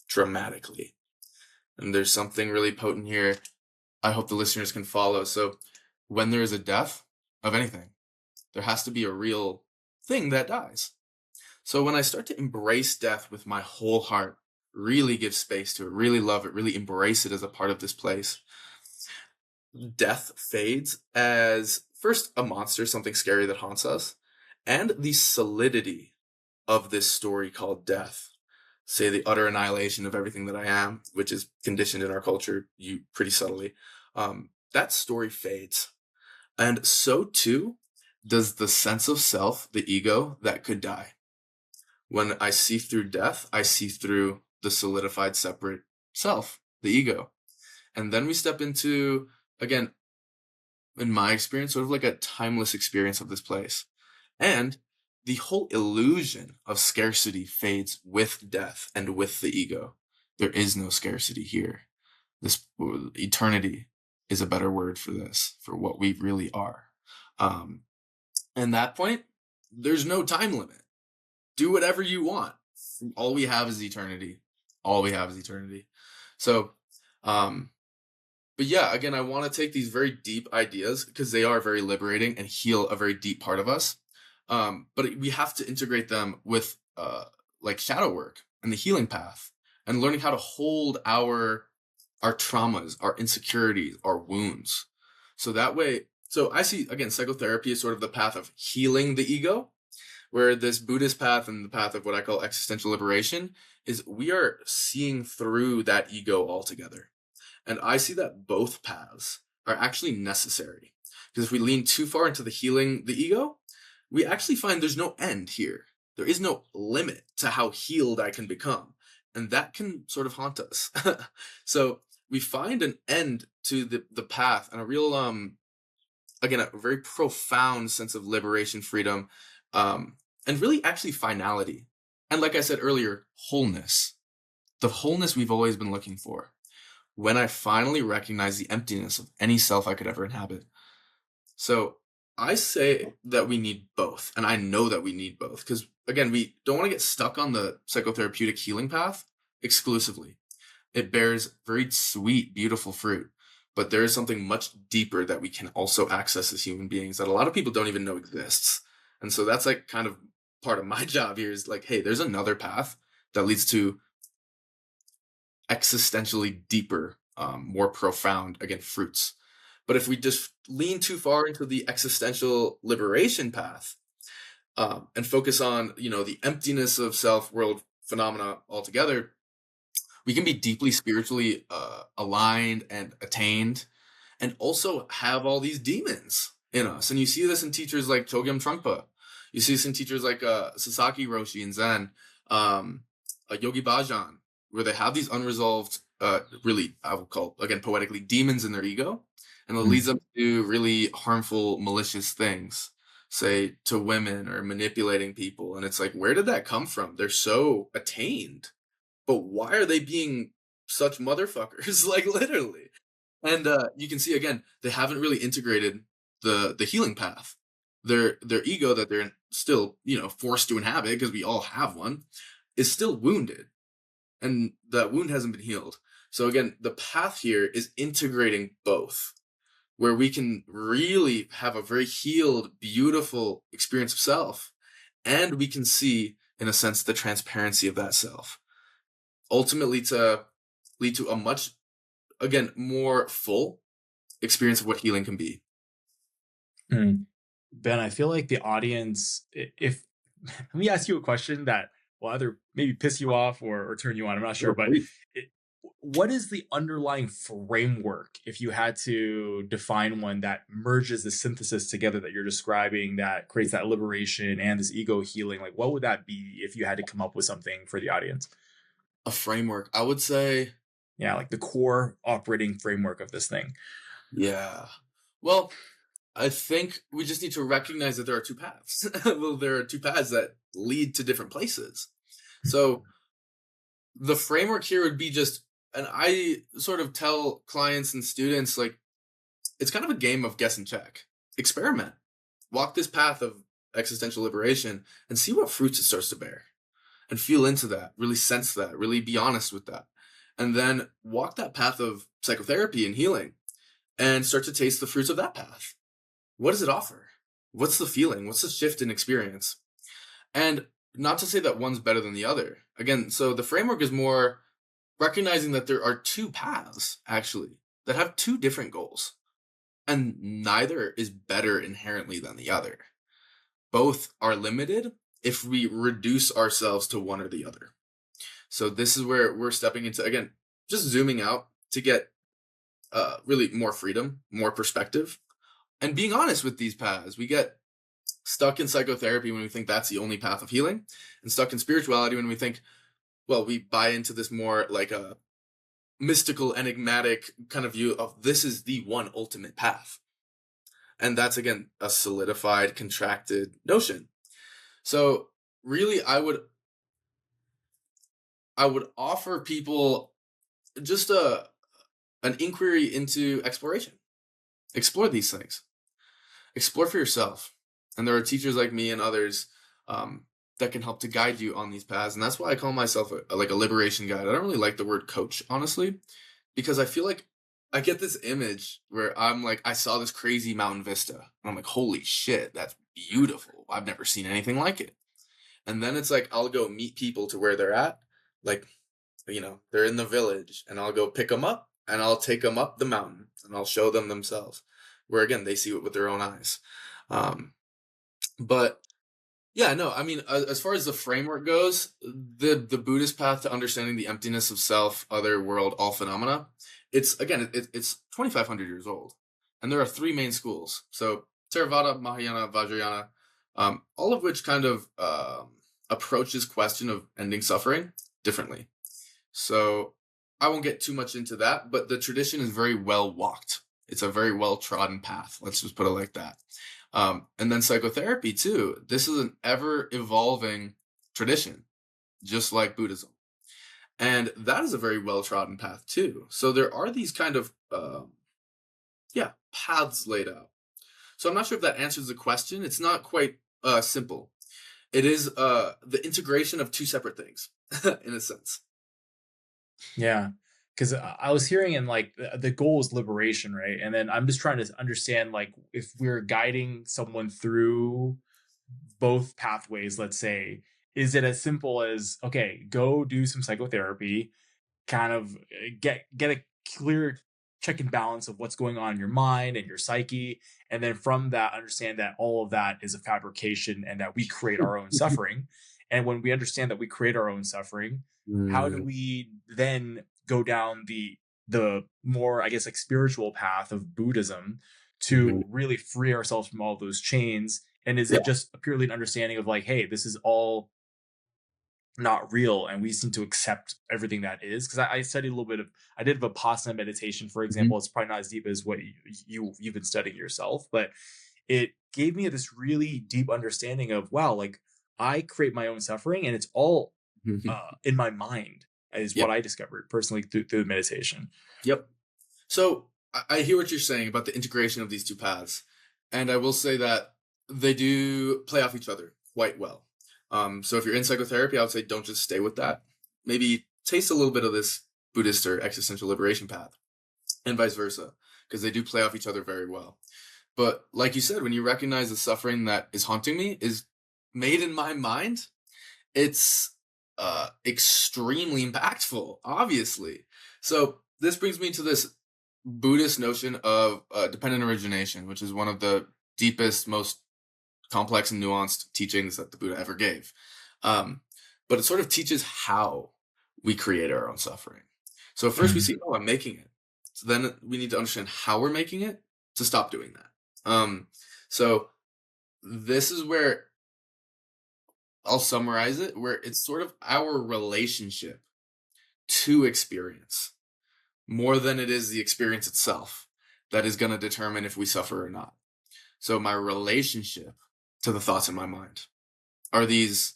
dramatically. And there's something really potent here I hope the listeners can follow. So when there is a death of anything, there has to be a real thing that dies. So when I start to embrace death with my whole heart, really give space to it, really love it, really embrace it as a part of this place, death fades as first a monster, something scary that haunts us, and the solidity of this story called death. Say the utter annihilation of everything that I am, which is conditioned in our culture, you pretty subtly. That story fades. And so too does the sense of self, the ego, that could die. When I see through death, I see through the solidified separate self, the ego. And then we step into, again, in my experience, sort of like a timeless experience of this place. And the whole illusion of scarcity fades with death and with the ego. There is no scarcity here. This eternity is a better word for this, for what we really are. And that point, there's no time limit. Do whatever you want. All we have is eternity. All we have is eternity. So, but yeah, again, I want to take these very deep ideas because they are very liberating and heal a very deep part of us. But we have to integrate them with like shadow work and the healing path and learning how to hold our traumas, our insecurities, our wounds. So that way, so I see, again, psychotherapy is sort of the path of healing the ego, where this Buddhist path and the path of what I call existential liberation is we are seeing through that ego altogether. And I see that both paths are actually necessary. Because if we lean too far into the healing the ego, we actually find there's no end here. There is no limit to how healed I can become. And that can sort of haunt us. So we find an end to the path and a real, again, a very profound sense of liberation, freedom, and really actually finality. And like I said earlier, wholeness. The wholeness we've always been looking for. When I finally recognize the emptiness of any self I could ever inhabit. So I say that we need both, and I know that we need both, because again, we don't want to get stuck on the psychotherapeutic healing path exclusively. It bears very sweet, beautiful fruit, but there is something much deeper that we can also access as human beings that a lot of people don't even know exists. And so that's like kind of part of my job here is like, hey, there's another path that leads to existentially deeper, more profound, again, fruits. But if we just lean too far into the existential liberation path and focus on, the emptiness of self, world phenomena altogether, We can be deeply spiritually aligned and attained, and also have all these demons in us. And you see this in teachers like Chogyam Trungpa. You see this in teachers like Sasaki Roshi and Zen, Yogi Bhajan, where they have these unresolved, really, I will call, again, poetically, demons in their ego. And it leads them to do really harmful, malicious things, say, to women or manipulating people. And it's like, where did that come from? They're so attained, but why are they being such motherfuckers? Like, literally. And you can see again, they haven't really integrated the healing path. Their ego that they're still, forced to inhabit, because we all have one, is still wounded, and that wound hasn't been healed. So again, the path here is integrating both, where we can really have a very healed, beautiful experience of self, and we can see, in a sense, the transparency of that self, ultimately to lead to a much, again, more full experience of what healing can be. Mm. Ben, I feel like the audience, if let me ask you a question that will either maybe piss you off or turn you on. I'm not sure, Oh, but please. it, what is the underlying framework, if you had to define one that merges the synthesis together that you're describing, that creates that liberation and this ego healing? Like, what would that be if you had to come up with something for the audience? A framework, I would say. Yeah, like the core operating framework of this thing. Yeah. Well, I think we just need to recognize that there are two paths. Well, there are two paths that lead to different places. So the framework here would be just, and I sort of tell clients and students, like, it's kind of a game of guess and check. Experiment. Walk this path of existential liberation and see what fruits it starts to bear. And feel into that, really sense that, really be honest with that. And then walk that path of psychotherapy and healing and start to taste the fruits of that path. What does it offer? What's the feeling? What's the shift in experience? And not to say that one's better than the other. Again, so the framework is more recognizing that there are two paths, actually, that have two different goals. And neither is better inherently than the other. Both are limited if we reduce ourselves to one or the other. So this is where we're stepping into, again, just zooming out to get really more freedom, more perspective, and being honest with these paths. We get stuck in psychotherapy when we think that's the only path of healing, and stuck in spirituality when we think, well, we buy into this more like a mystical, enigmatic kind of view of this is the one ultimate path. And that's, again, a solidified, contracted notion. So really, I would offer people just an inquiry into exploration. Explore these things. Explore for yourself. And there are teachers like me and others that can help to guide you on these paths. And that's why I call myself like a liberation guide. I don't really like the word coach, honestly, because I feel like I get this image where I'm like, I saw this crazy mountain vista. And I'm like, holy shit, that's beautiful. I've never seen anything like it. And then it's like, I'll go meet people to where they're at. Like, they're in the village, and I'll go pick them up and I'll take them up the mountain and I'll show them themselves, where again, they see it with their own eyes. But yeah, no, I mean, as far as the framework goes, the Buddhist path to understanding the emptiness of self, other world, all phenomena, it's, again, it's 2,500 years old. And there are three main schools. So Theravada, Mahayana, Vajrayana, all of which kind of approach this question of ending suffering differently. So I won't get too much into that, but the tradition is very well walked. It's a very well trodden path. Let's just put it like that. And then psychotherapy too. This is an ever evolving tradition, just like Buddhism. And that is a very well trodden path too. So there are these kind of, paths laid out. So I'm not sure if that answers the question. It's not quite simple. It is the integration of two separate things, in a sense. Yeah. Because I was hearing in like the goal is liberation, right? And then I'm just trying to understand, like, if we're guiding someone through both pathways, let's say, is it as simple as, okay, go do some psychotherapy, kind of get a clear check and balance of what's going on in your mind and your psyche, and then from that understand that all of that is a fabrication and that we create our own suffering, And when we understand that we create our own suffering, how do Mm, we then go down the more, I guess, like spiritual path of Buddhism mhm. to really free ourselves from all those chains? And is Yeah. it just purely an understanding of like, hey, this is all not real and we just need to accept everything that is? Because I studied a little bit of, I did Vipassana meditation, for Mhm. example. It's probably not as deep as what you've been studying yourself, but it gave me this really deep understanding of, wow, like I create my own suffering and it's all in my mind, is what Yep. I discovered personally through meditation. Yep. So I hear what you're saying about the integration of these two paths, and I will say that they do play off each other quite well. So if you're in psychotherapy, I would say don't just stay with that. Maybe taste a little bit of this Buddhist or existential liberation path, and vice versa, because they do play off each other very well. But like you said, when you recognize the suffering that is haunting me is made in my mind, it's extremely impactful, obviously. So this brings me to this Buddhist notion of dependent origination, which is one of the deepest, most complex and nuanced teachings that the Buddha ever gave. Um, but it sort of teaches how we create our own suffering. So first we Mhm. see, oh, I'm making it. So then we need to understand how we're making it to stop doing that. So this is where I'll summarize it, where it's sort of our relationship to experience more than it is the experience itself that is going to determine if we suffer or not. So my relationship to the thoughts in my mind, are these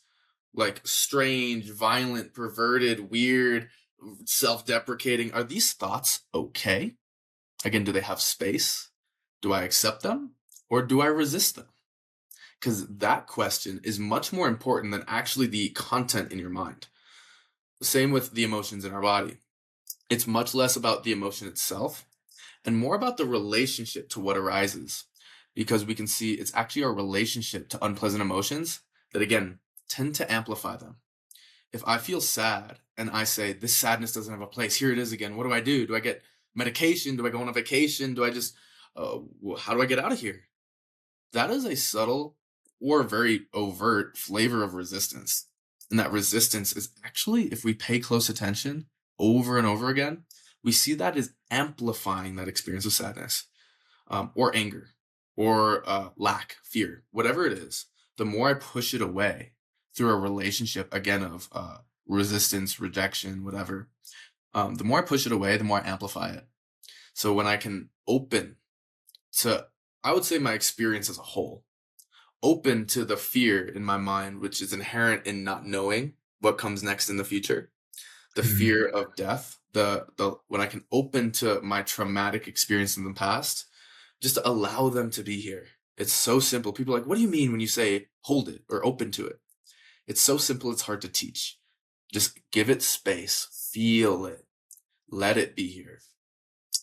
like strange, violent, perverted, weird, self-deprecating, are these thoughts okay? Again, do they have space? Do I accept them or do I resist them? Because that question is much more important than actually the content in your mind. Same with the emotions in our body. It's much less about the emotion itself and more about the relationship to what arises. Because we can see it's actually our relationship to unpleasant emotions that, again, tend to amplify them. If I feel sad and I say, this sadness doesn't have a place, here it is again, what do I do? Do I get medication? Do I go on a vacation? Do I just, how do I get out of here? That is a subtle or very overt flavor of resistance. And that resistance is actually, if we pay close attention over and over again, we see that is amplifying that experience of sadness, or anger or lack, fear, whatever it is. The more I push it away through a relationship, again, of resistance, rejection, whatever, the more I push it away, the more I amplify it. So when I can open to, I would say, my experience as a whole, open to the fear in my mind, which is inherent in not knowing what comes next in the future, the Mhm. fear of death, the when I can open to my traumatic experience in the past, just to allow them to be here. It's so simple. People are like, what do you mean when you say hold it or open to it? It's so simple, it's hard to teach. Just give it space, feel it, let it be here.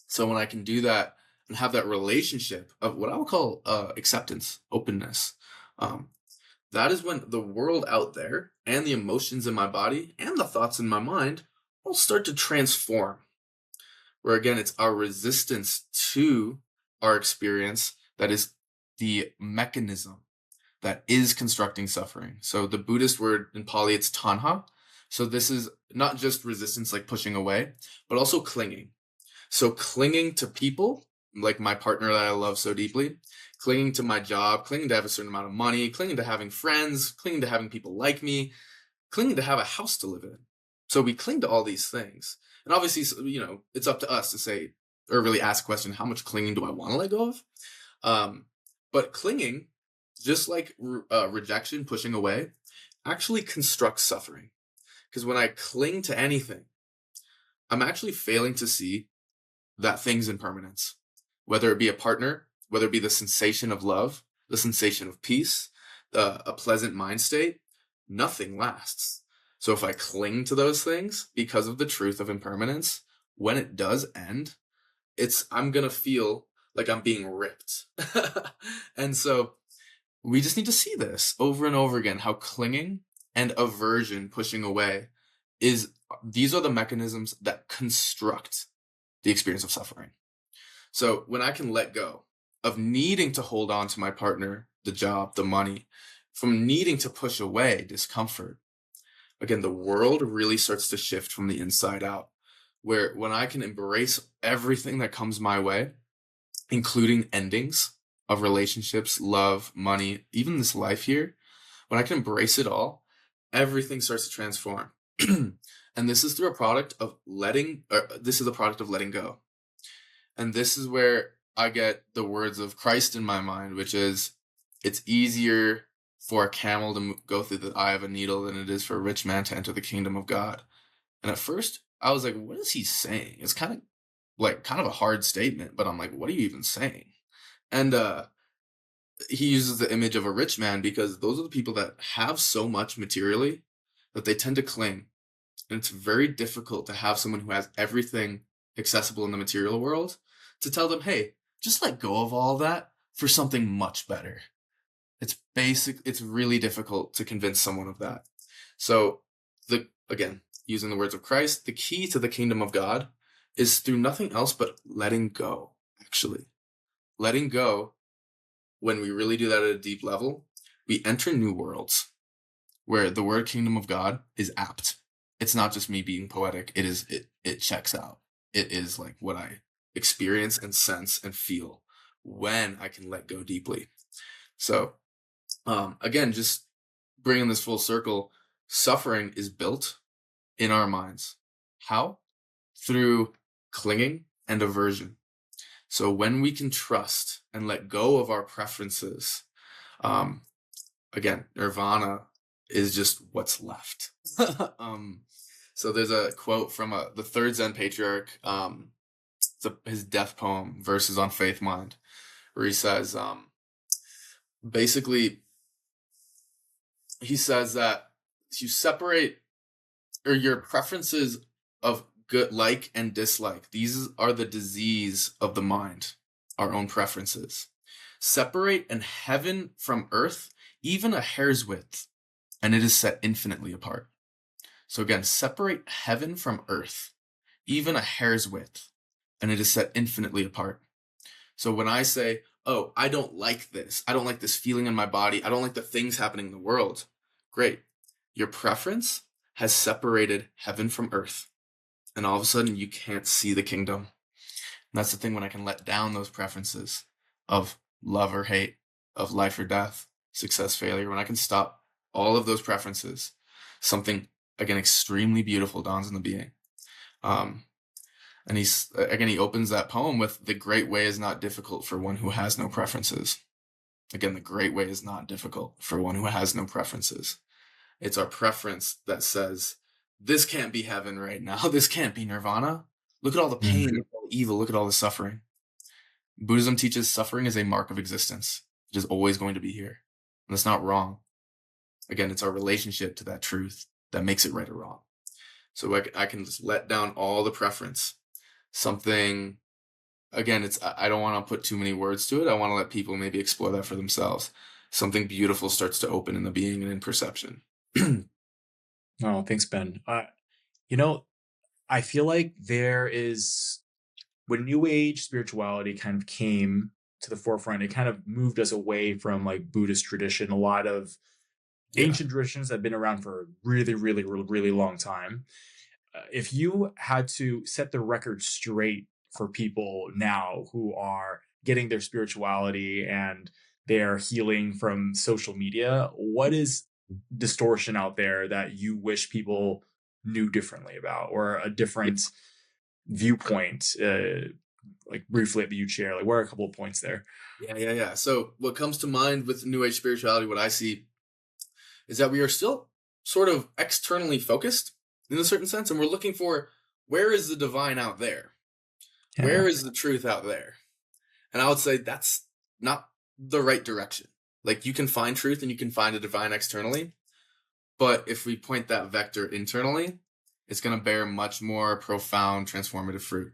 So when I can do that and have that relationship of what I would call acceptance, openness, um, that is when the world out there and the emotions in my body and the thoughts in my mind will start to transform. Where again, it's our resistance to our experience that is the mechanism that is constructing suffering. So the Buddhist word in Pali, it's tanha. So this is not just resistance, like pushing away, but also clinging. So clinging to people, like my partner that I love so deeply, clinging to my job, clinging to have a certain amount of money, clinging to having friends, clinging to having people like me, clinging to have a house to live in. So we cling to all these things. And obviously, it's up to us to say, or really ask a question, how much clinging do I want to let go of? Um, but clinging, just like rejection, pushing away, actually constructs suffering. Because when I cling to anything, I'm actually failing to see that thing's impermanence, whether it be a partner, whether it be the sensation of love, the sensation of peace, a pleasant mind state, nothing lasts. So if I cling to those things because of the truth of impermanence, when it does end, I'm gonna feel like I'm being ripped. And so we just need to see this over and over again, how clinging and aversion, pushing away, is these are the mechanisms that construct the experience of suffering. So when I can let go of needing to hold on to my partner, the job, the money, from needing to push away discomfort. Again, the world really starts to shift from the inside out, where when I can embrace everything that comes my way, including endings of relationships, love, money, even this life here, when I can embrace it all, everything starts to transform. And this is through a product of this is a product of letting go. And this is where I get the words of Christ in my mind, which is, it's easier for a camel to go through the eye of a needle than it is for a rich man to enter the kingdom of God. And at first, I was like, what is he saying? It's kind of a hard statement, but I'm like, what are you even saying? And he uses the image of a rich man because those are the people that have so much materially that they tend to cling. And it's very difficult to have someone who has everything accessible in the material world to tell them, hey, just let go of all that for something much better. It's really difficult to convince someone of that. So again, using the words of Christ, the key to the kingdom of God is through nothing else but letting go, actually. Letting go, when we really do that at a deep level, we enter new worlds where the word kingdom of God is apt. It's not just me being poetic. It checks out. It is like what I experience and sense and feel when I can let go deeply. So, again, just bringing this full circle, suffering is built in our minds. How? Through clinging and aversion. So when we can trust and let go of our preferences, again, nirvana is just what's left. So there's a quote from the third Zen patriarch, his death poem, Verses on Faith Mind, where he says, basically, he says that you separate, or your preferences of good, like and dislike, these are the disease of the mind, our own preferences. Separate in heaven from earth, even a hair's width, and it is set infinitely apart. So again, separate heaven from earth, even a hair's width, and it is set infinitely apart. So when I say, oh, I don't like this feeling in my body, I don't like the things happening in the world, great. Your preference has separated heaven from earth, and all of a sudden you can't see the kingdom. And that's the thing, when I can let down those preferences of love or hate, of life or death, success, failure, when I can stop all of those preferences, something, again, extremely beautiful dawns in the being. And he opens that poem with, the great way is not difficult for one who has no preferences. Again, the great way is not difficult for one who has no preferences. It's our preference that says, this can't be heaven right now. This can't be nirvana. Look at all the pain, look at all the evil, look at all the suffering. Buddhism teaches suffering is a mark of existence. It is always going to be here. And that's not wrong. Again, it's our relationship to that truth that makes it right or wrong. So I can just let down all the preference. Something, again, I don't want to put too many words to it. I want to let people maybe explore that for themselves. Something beautiful starts to open in the being and in perception. Oh, thanks, Ben. I feel like there is, when New Age spirituality kind of came to the forefront, it kind of moved us away from like Buddhist tradition. A lot of ancient traditions have been around for a really, really, really, really long time. If you had to set the record straight for people now who are getting their spirituality and they're healing from social media, what is distortion out there that you wish people knew differently about, or a different viewpoint, like briefly that you'd share? Like, what are a couple of points there? Yeah. So what comes to mind with New Age spirituality, what I see, is that we are still sort of externally focused in a certain sense, and we're looking for, where is the divine out there? Yeah. Where is the truth out there? And I would say that's not the right direction. Like, you can find truth and you can find a divine externally, but if we point that vector internally, it's going to bear much more profound transformative fruit.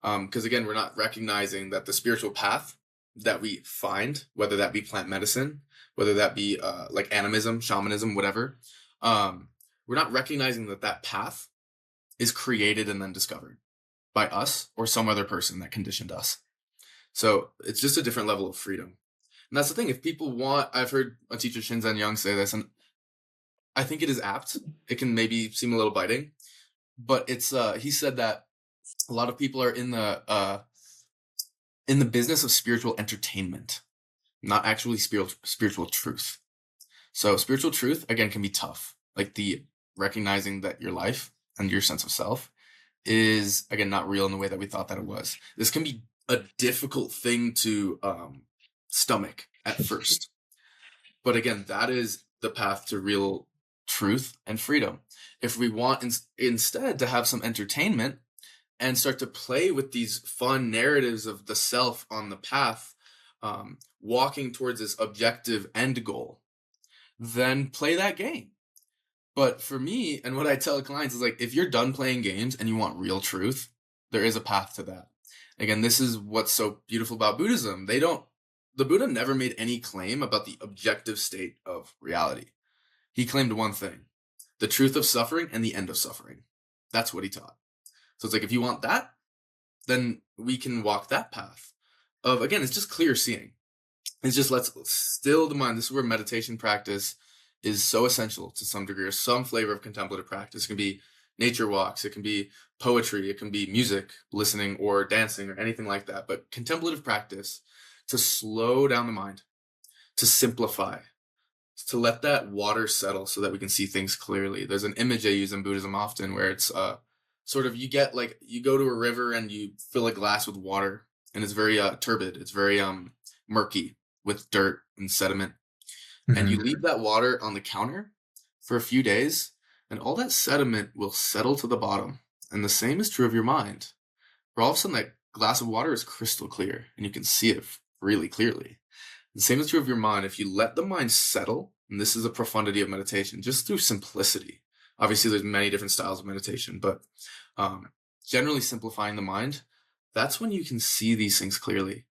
Because again, we're not recognizing that the spiritual path that we find, whether that be plant medicine, whether that be like animism, shamanism, whatever, we're not recognizing that path is created and then discovered by us or some other person that conditioned us. So it's just a different level of freedom. And that's the thing. If people want, I've heard a teacher Shinzen Young say this, and I think it is apt. It can maybe seem a little biting, but it's he said that a lot of people are in the business of spiritual entertainment, not actually spiritual truth. So spiritual truth again can be tough, like the recognizing that your life and your sense of self is again not real in the way that we thought that it was. This can be a difficult thing to stomach at first, but again, that is the path to real truth and freedom. If we want instead to have some entertainment and start to play with these fun narratives of the self on the path, walking towards this objective end goal, then play that game. But for me, and what I tell clients is like, if you're done playing games and you want real truth, there is a path to that. Again, this is what's so beautiful about Buddhism. The Buddha never made any claim about the objective state of reality. He claimed one thing: the truth of suffering and the end of suffering. That's what he taught. So it's like, if you want that, then we can walk that path of, again, it's just clear seeing. It's just, let's still the mind. This is where meditation practice is so essential to some degree, or some flavor of contemplative practice. It can be nature walks, it can be poetry, it can be music, listening or dancing or anything like that. But contemplative practice to slow down the mind, to simplify, to let that water settle so that we can see things clearly. There's an image I use in Buddhism often where it's sort of, you go to a river and you fill a glass with water, and it's very turbid, it's very murky with dirt and sediment. And you leave that water on the counter for a few days, and all that sediment will settle to the bottom. And the same is true of your mind, where all of a sudden that glass of water is crystal clear and you can see it really clearly. The same is true of your mind. If you let the mind settle, and this is a profundity of meditation, just through simplicity. Obviously, there's many different styles of meditation, but generally simplifying the mind, that's when you can see these things clearly.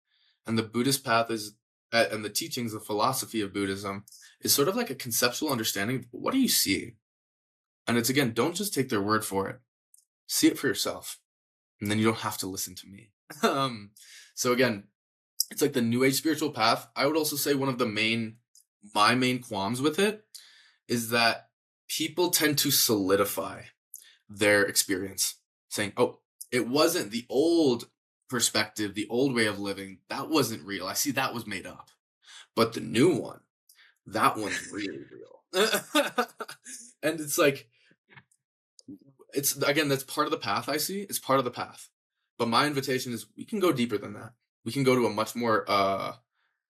And the Buddhist path is, and the teachings, the philosophy of Buddhism is sort of like a conceptual understanding of what are you seeing? And it's, again, don't just take their word for it. See it for yourself. And then you don't have to listen to me. So again, it's like the New Age spiritual path. I would also say one of my main qualms with it is that people tend to solidify their experience, saying, oh, it wasn't the old perspective, the old way of living, that wasn't real. I see that was made up. But the new one, that one's really real. And it's like, it's, again, that's part of the path I see. It's part of the path. But my invitation is, we can go deeper than that. We can go to a much more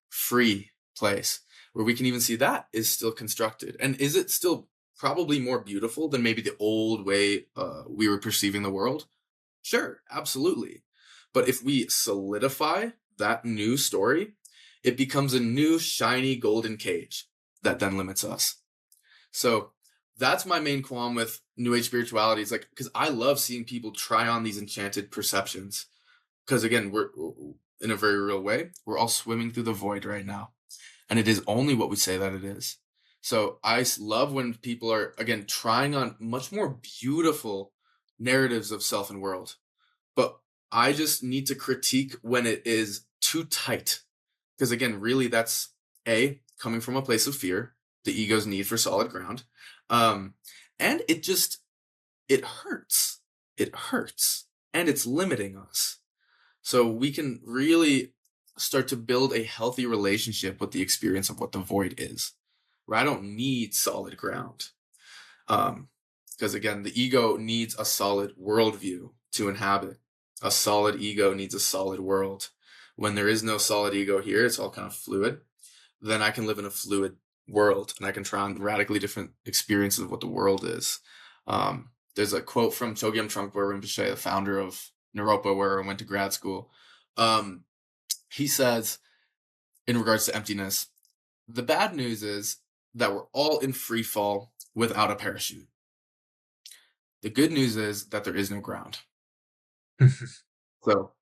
free place where we can even see that is still constructed. And is it still probably more beautiful than maybe the old way we were perceiving the world? Sure, absolutely. But if we solidify that new story, it becomes a new shiny golden cage that then limits us. So that's my main qualm with New Age spirituality. It's like, because I love seeing people try on these enchanted perceptions. Because again, we're in a very real way, we're all swimming through the void right now. And it is only what we say that it is. So I love when people are, again, trying on much more beautiful narratives of self and world. But I just need to critique when it is too tight. Because again, really, that's coming from a place of fear, the ego's need for solid ground. And it hurts. It hurts. And it's limiting us. So we can really start to build a healthy relationship with the experience of what the void is, where I don't need solid ground. Because again, the ego needs a solid worldview to inhabit. A solid ego needs a solid world. When there is no solid ego here, it's all kind of fluid. Then I can live in a fluid world, and I can try on radically different experiences of what the world is. There's a quote from Chogyam Trungpa Rinpoche, the founder of Naropa, where I went to grad school. He says, in regards to emptiness, the bad news is that we're all in free fall without a parachute. The good news is that there is no ground. So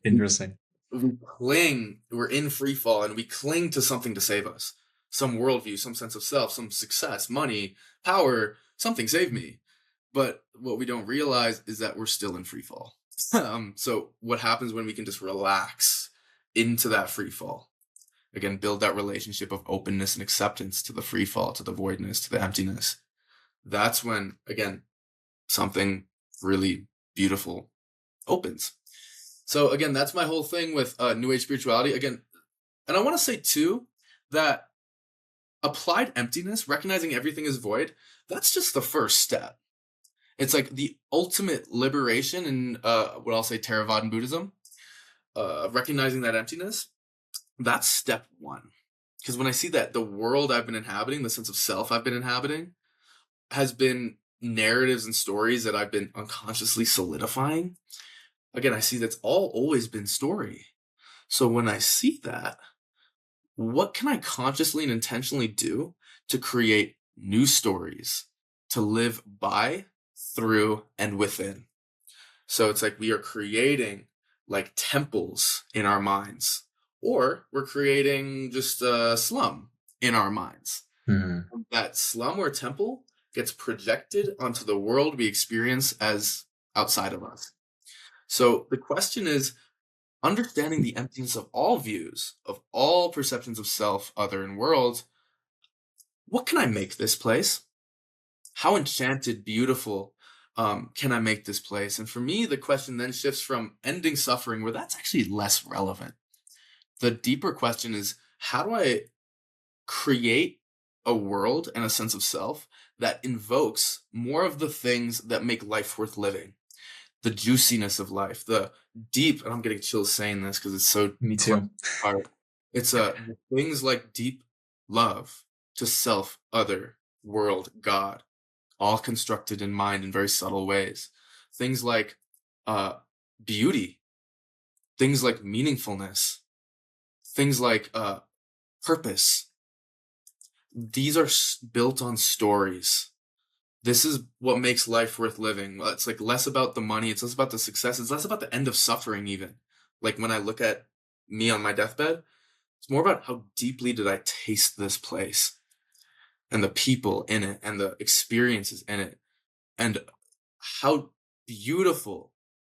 interesting. We're in free fall, and we cling to something to save us. Some worldview, some sense of self, some success, money, power, something save me. But what we don't realize is that we're still in free fall. So what happens when we can just relax into that free fall? again, build that relationship of openness and acceptance to the free fall, to the voidness, to the emptiness. That's when, again, something really beautiful opens. So again, that's my whole thing with New Age spirituality. Again, and I want to say too that applied emptiness, recognizing everything is void, that's just the first step. It's like the ultimate liberation in what I'll say Theravadan Buddhism, recognizing that emptiness. That's step one. Because when I see that the world I've been inhabiting, the sense of self I've been inhabiting, has been narratives and stories that I've been unconsciously solidifying, again, I see that's all always been story. So when I see that, what can I consciously and intentionally do to create new stories to live by, through, and within? So it's like we are creating like temples in our minds, or we're creating just a slum in our minds. Mm-hmm. That slum or temple gets projected onto the world we experience as outside of us. So the question is, understanding the emptiness of all views, of all perceptions of self, other, and world, what can I make this place? How enchanted, beautiful can I make this place? And for me, the question then shifts from ending suffering, where that's actually less relevant. The deeper question is, how do I create a world and a sense of self that invokes more of the things that make life worth living? The juiciness of life, the deep, and I'm getting chills saying this because it's so Me close to too. my heart. It's things like deep love to self, other, world, God, all constructed in mind in very subtle ways. Things like beauty, things like meaningfulness, things like purpose. These are built on stories. This is what makes life worth living. It's like less about the money. It's less about the success. It's less about the end of suffering even. Like when I look at me on my deathbed, it's more about how deeply did I taste this place and the people in it and the experiences in it and how beautiful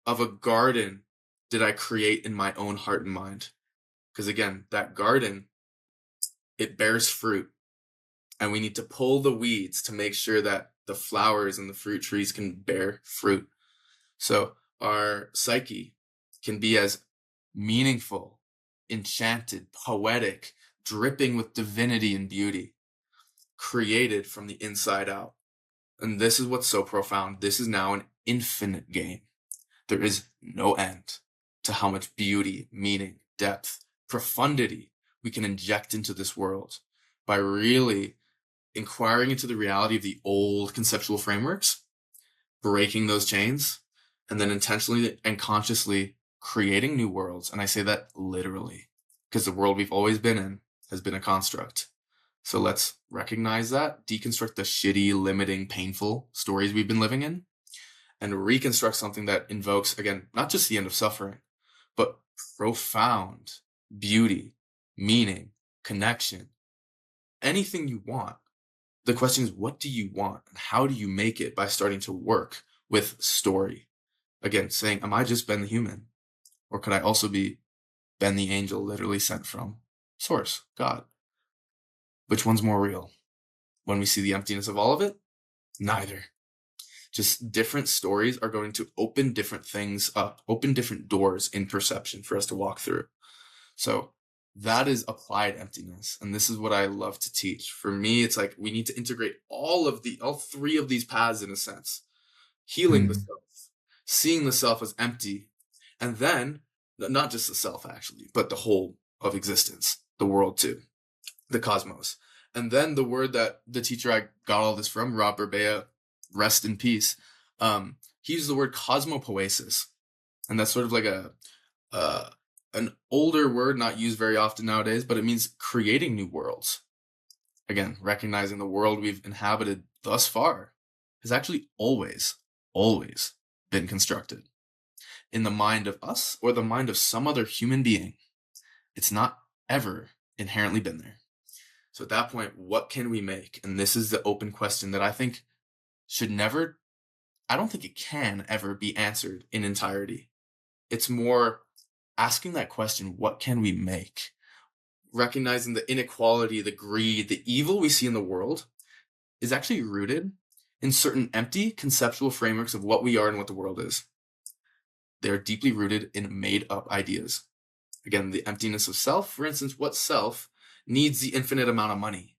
of a garden did I create in my own heart and mind. Because again, that garden, it bears fruit. And we need to pull the weeds to make sure that the flowers and the fruit trees can bear fruit. So our psyche can be as meaningful, enchanted, poetic, dripping with divinity and beauty, created from the inside out. And this is what's so profound. This is now an infinite game. There is no end to how much beauty, meaning, depth, profundity we can inject into this world by really inquiring into the reality of the old conceptual frameworks, breaking those chains, and then intentionally and consciously creating new worlds. And I say that literally, because the world we've always been in has been a construct. So let's recognize that, deconstruct the shitty, limiting, painful stories we've been living in, and reconstruct something that invokes, again, not just the end of suffering, but profound beauty, meaning, connection, anything you want. The question is, what do you want? And how do you make it by starting to work with story? Again, saying, am I just Ben the human? Or could I also be Ben the angel, literally sent from source, God? Which one's more real? When we see the emptiness of all of it? Neither. Just different stories are going to open different things up, open different doors in perception for us to walk through. So that is applied emptiness. And this is what I love to teach. For me, it's like we need to integrate all three of these paths in a sense. Healing the Mm. self, seeing the self as empty, and then not just the self actually, but the whole of existence, the world too, the cosmos. And then the word that the teacher I got all this from, Rob Berbea, rest in peace, he used the word cosmopoesis. And that's sort of like an older word not used very often nowadays, but it means creating new worlds. Again, recognizing the world we've inhabited thus far has actually always been constructed in the mind of us or the mind of some other human being. It's not ever inherently been there. So at that point, what can we make? And this is the open question that I think I don't think it can ever be answered in entirety. It's more asking that question, what can we make? recognizing the inequality, the greed, the evil we see in the world is actually rooted in certain empty conceptual frameworks of what we are and what the world is. They are deeply rooted in made up ideas. Again, the emptiness of self, for instance, what self needs the infinite amount of money,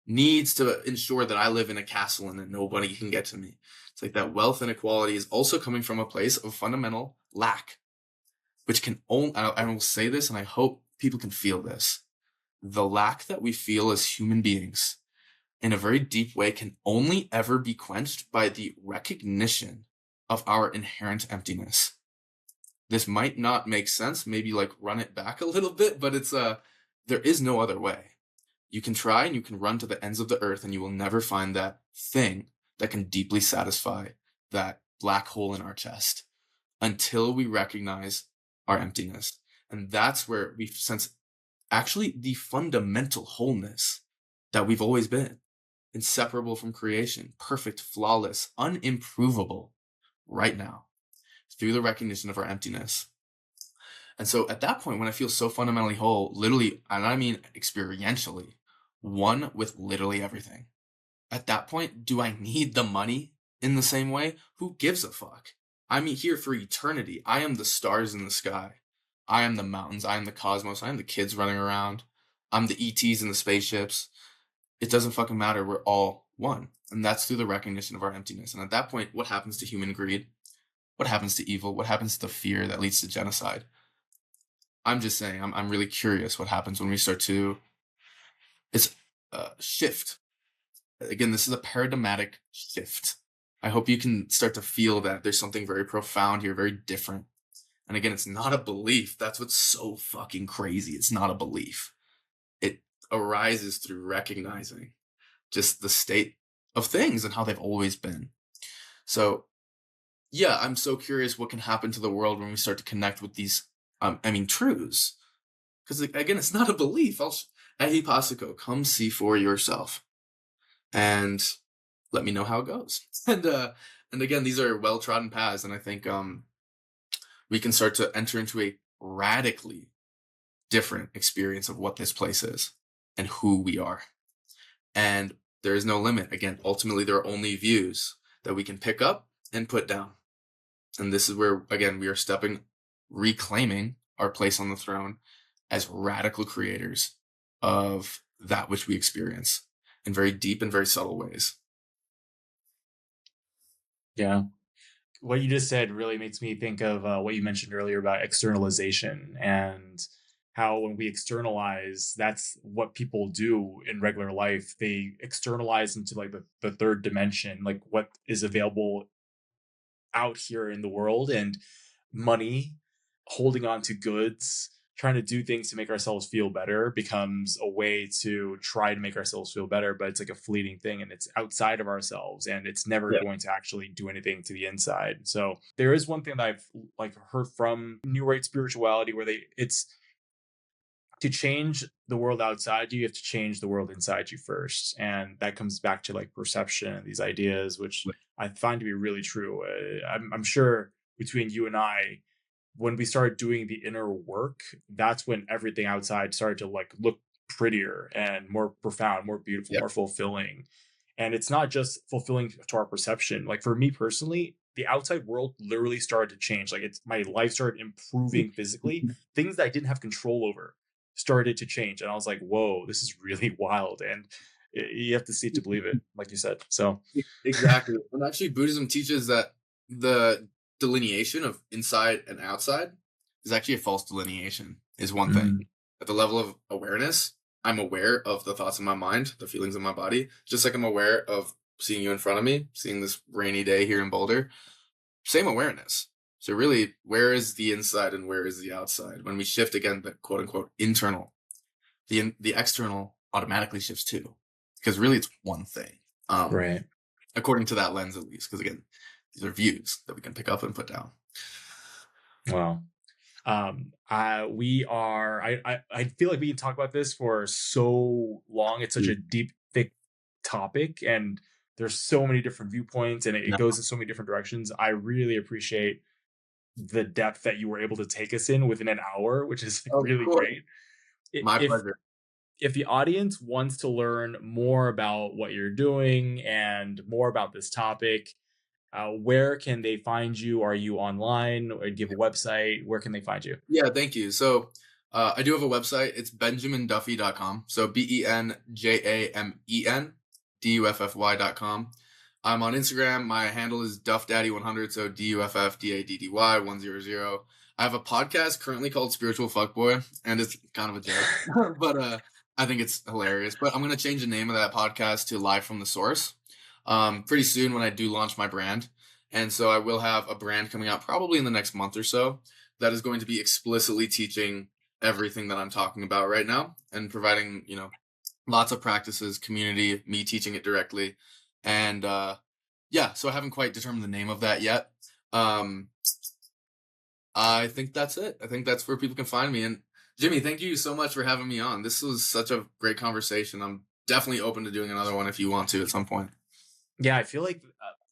needs to ensure that I live in a castle and that nobody can get to me. It's like that wealth inequality is also coming from a place of fundamental lack, which can only, I will say this and I hope people can feel this. The lack that we feel as human beings in a very deep way can only ever be quenched by the recognition of our inherent emptiness. This might not make sense, maybe like run it back a little bit, but there is no other way. You can try and you can run to the ends of the earth and you will never find that thing that can deeply satisfy that black hole in our chest until we recognize our emptiness. And that's where we sense actually the fundamental wholeness that we've always been, inseparable from creation, perfect, flawless, unimprovable right now, through the recognition of our emptiness. And so at that point, when I feel so fundamentally whole, literally, and I mean experientially, one with literally everything, at that point, do I need the money in the same way? Who gives a fuck? I'm here for eternity. I am the stars in the sky. I am the mountains. I am the cosmos. I am the kids running around. I'm the ETs in the spaceships. It doesn't fucking matter. We're all one. And that's through the recognition of our emptiness. And at that point, what happens to human greed? What happens to evil? What happens to the fear that leads to genocide? I'm just saying, I'm really curious what happens when we start to shift. Again, this is a paradigmatic shift. I hope you can start to feel that there's something very profound here, very different. And again, it's not a belief. That's what's so fucking crazy. It's not a belief. It arises through recognizing just the state of things and how they've always been. So yeah, I'm so curious what can happen to the world when we start to connect with these, truths. Because again, it's not a belief. Ehi Pasico, come see for yourself and let me know how it goes. And again, these are well-trodden paths, and I think we can start to enter into a radically different experience of what this place is and who we are. And there is no limit. Again, ultimately, there are only views that we can pick up and put down. And this is where, again, we are reclaiming our place on the throne as radical creators of that which we experience in very deep and very subtle ways. Yeah. What you just said really makes me think of what you mentioned earlier about externalization and how when we externalize, that's what people do in regular life. They externalize into like the third dimension, like what is available out here in the world, and money, holding on to goods, trying to do things to make ourselves feel better becomes a way to try to make ourselves feel better, but it's like a fleeting thing and it's outside of ourselves and it's never Yeah. going to actually do anything to the inside. So there is one thing that I've like heard from New Age spirituality where it's to change the world outside you have to change the world inside you first, and that comes back to like perception and these ideas, which I find to be really true. I'm sure between you and I, when we started doing the inner work, that's when everything outside started to like look prettier and more profound, more beautiful, Yeah. more fulfilling. And it's not just fulfilling to our perception. Like for me personally, the outside world literally started to change. Like it's my life started improving physically. Things that I didn't have control over started to change. And I was like, whoa, this is really wild. And you have to see it to believe it, like you said. So Exactly. And actually, Buddhism teaches that the delineation of inside and outside is actually a false delineation, is one thing. mm, At the level of awareness, I'm aware of the thoughts in my mind, the feelings in my body, just like I'm aware of seeing you in front of me, seeing this rainy day here in Boulder. Same awareness. So really, where is the inside and where is the outside? When we shift again, the quote unquote internal, the external automatically shifts too, because really it's one thing. right. According to that lens, at least, because again, these are views that we can pick up and put down. Wow. I feel like we can talk about this for so long. It's such a deep, thick topic, and there's so many different viewpoints, and it No, goes in so many different directions. I really appreciate the depth that you were able to take us in within an hour, which is like of really course, great. my If pleasure. if the audience wants to learn more about what you're doing and more about this topic, where can they find you? Are you online or do you have a website? Where can they find you? Yeah, thank you. So I do have a website. It's benjaminduffy.com. So BenjaminDuffy.com. I'm on Instagram. My handle is DuffDaddy100. So DuffDaddy 100. I have a podcast currently called Spiritual Fuckboy, and it's kind of a joke, but I think it's hilarious. But I'm gonna change the name of that podcast to Live from the Source pretty soon when I do launch my brand. And so I will have a brand coming out probably in the next month or so that is going to be explicitly teaching everything that I'm talking about right now and providing, lots of practices, community, me teaching it directly. And yeah, so I haven't quite determined the name of that yet. I think that's it. I think that's where people can find me. And Jimmy, thank you so much for having me on. This was such a great conversation. I'm definitely open to doing another one if you want to at some point. Yeah, I feel like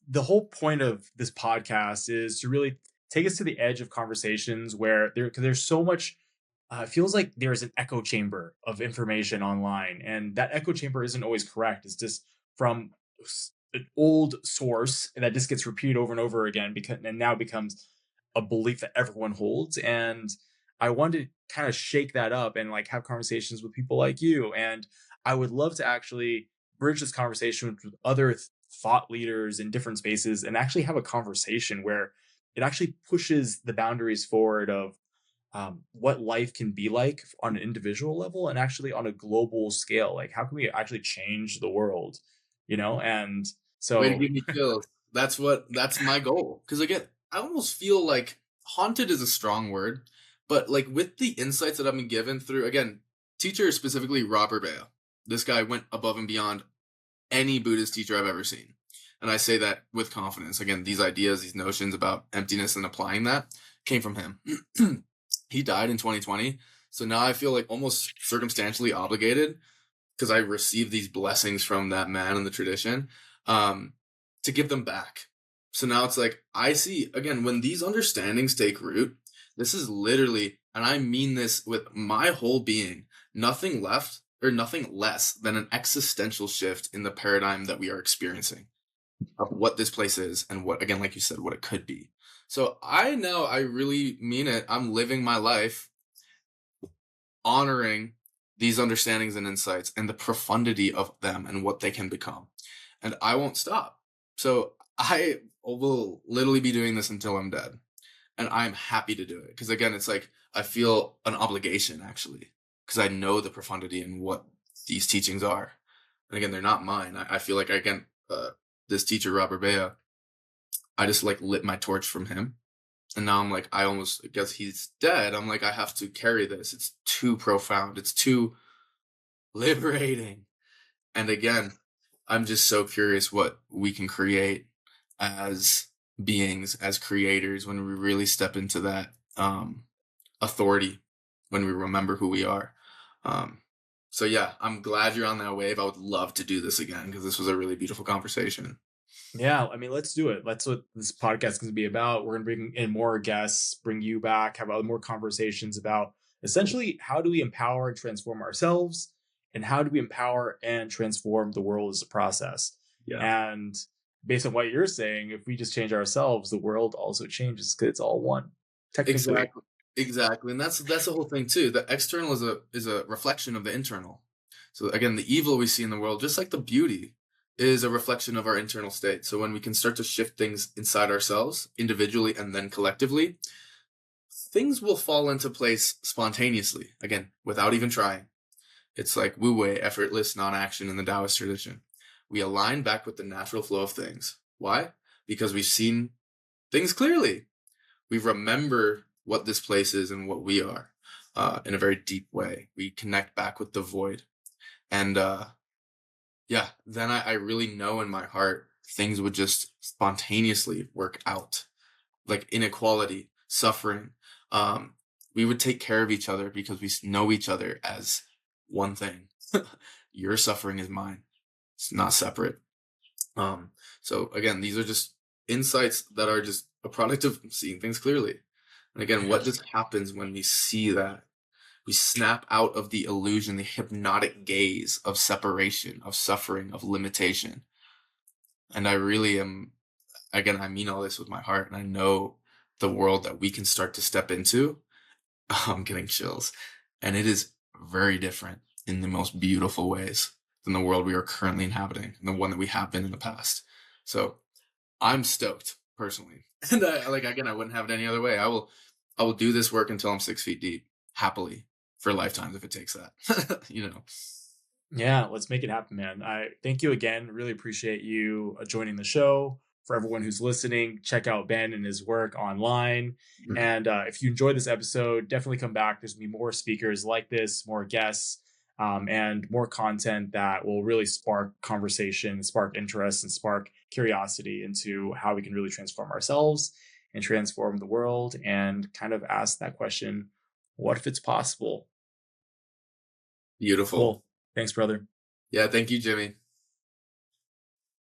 the whole point of this podcast is to really take us to the edge of conversations where because there's so much. It feels like there's an echo chamber of information online, and that echo chamber isn't always correct. It's just from an old source that just gets repeated over and over again because and now becomes a belief that everyone holds. And I wanted to kind of shake that up and like have conversations with people like you. And I would love to actually bridge this conversation with other thought leaders in different spaces and actually have a conversation where it actually pushes the boundaries forward of what life can be like on an individual level and actually on a global scale. Like, how can we actually change the world? And Way to so, give me chills. That's my goal. Because again, I almost feel like haunted is a strong word, but like with the insights that I've been given through again, teacher specifically Robert Bea. This guy went above and beyond any Buddhist teacher I've ever seen. And I say that with confidence. Again, these ideas, these notions about emptiness and applying that came from him. He died in 2020. So now I feel like almost circumstantially obligated because I received these blessings from that man in the tradition to give them back. So now it's like, I see, again, when these understandings take root, this is literally, and I mean this with my whole being, nothing left or nothing less than an existential shift in the paradigm that we are experiencing of what this place is and what, again, like you said, what it could be. So I know I really mean it. I'm living my life honoring these understandings and insights and the profundity of them and what they can become. And I won't stop. So I will literally be doing this until I'm dead. And I'm happy to do it. Because again, it's like I feel an obligation actually. Because I know the profundity and what these teachings are. And again, they're not mine. I feel like again, this teacher, Robert Bea, I just like lit my torch from him. And now I'm like, I almost guess he's dead. I'm like, I have to carry this. It's too profound. It's too liberating. And again, I'm just so curious what we can create as beings, as creators, when we really step into that authority, when we remember who we are. So yeah, I'm glad you're on that wave. I would love to do this again because this was a really beautiful conversation. yeah, I mean, let's do it. That's what this podcast is going to be about. We're going to bring in more guests, bring you back, have other more conversations about essentially how do we empower and transform ourselves, and how do we empower and transform the world as a process. Yeah. And based on what you're saying, if we just change ourselves, the world also changes because it's all one. Technically, Exactly. Exactly. And that's the whole thing too. The external is a reflection of the internal. So again, the evil we see in the world, just like the beauty, is a reflection of our internal state. So when we can start to shift things inside ourselves, individually and then collectively, things will fall into place spontaneously, again, without even trying. It's like wu wei, effortless non-action in the Taoist tradition. We align back with the natural flow of things. Why? Because we've seen things clearly. We remember what this place is and what we are in a very deep way. We connect back with the void. And yeah, then I really know in my heart things would just spontaneously work out. Like inequality, suffering. We would take care of each other because we know each other as one thing. Your suffering is mine. It's not separate. So again, these are just insights that are just a product of seeing things clearly. And again, yeah. what just happens when we see that? We snap out of the illusion, the hypnotic gaze of separation, of suffering, of limitation. And I really am, again, I mean all this with my heart, and I know the world that we can start to step into. I'm getting chills. And it is very different in the most beautiful ways than the world we are currently inhabiting and the one that we have been in the past. So I'm stoked personally. And again, I wouldn't have it any other way. I will do this work until I'm 6 feet deep, happily, for lifetimes if it takes that. Yeah, let's make it happen, man. I thank you again. Really appreciate you joining the show. For everyone who's listening, check out Ben and his work online. Mhm. And if you enjoyed this episode, definitely come back. There's gonna be more speakers like this, more guests, and more content that will really spark conversation, spark interest, and spark curiosity into how we can really transform ourselves and transform the world. And kind of ask that question: what if it's possible? Beautiful. Cool. Thanks, brother. Yeah, thank you, Jimmy.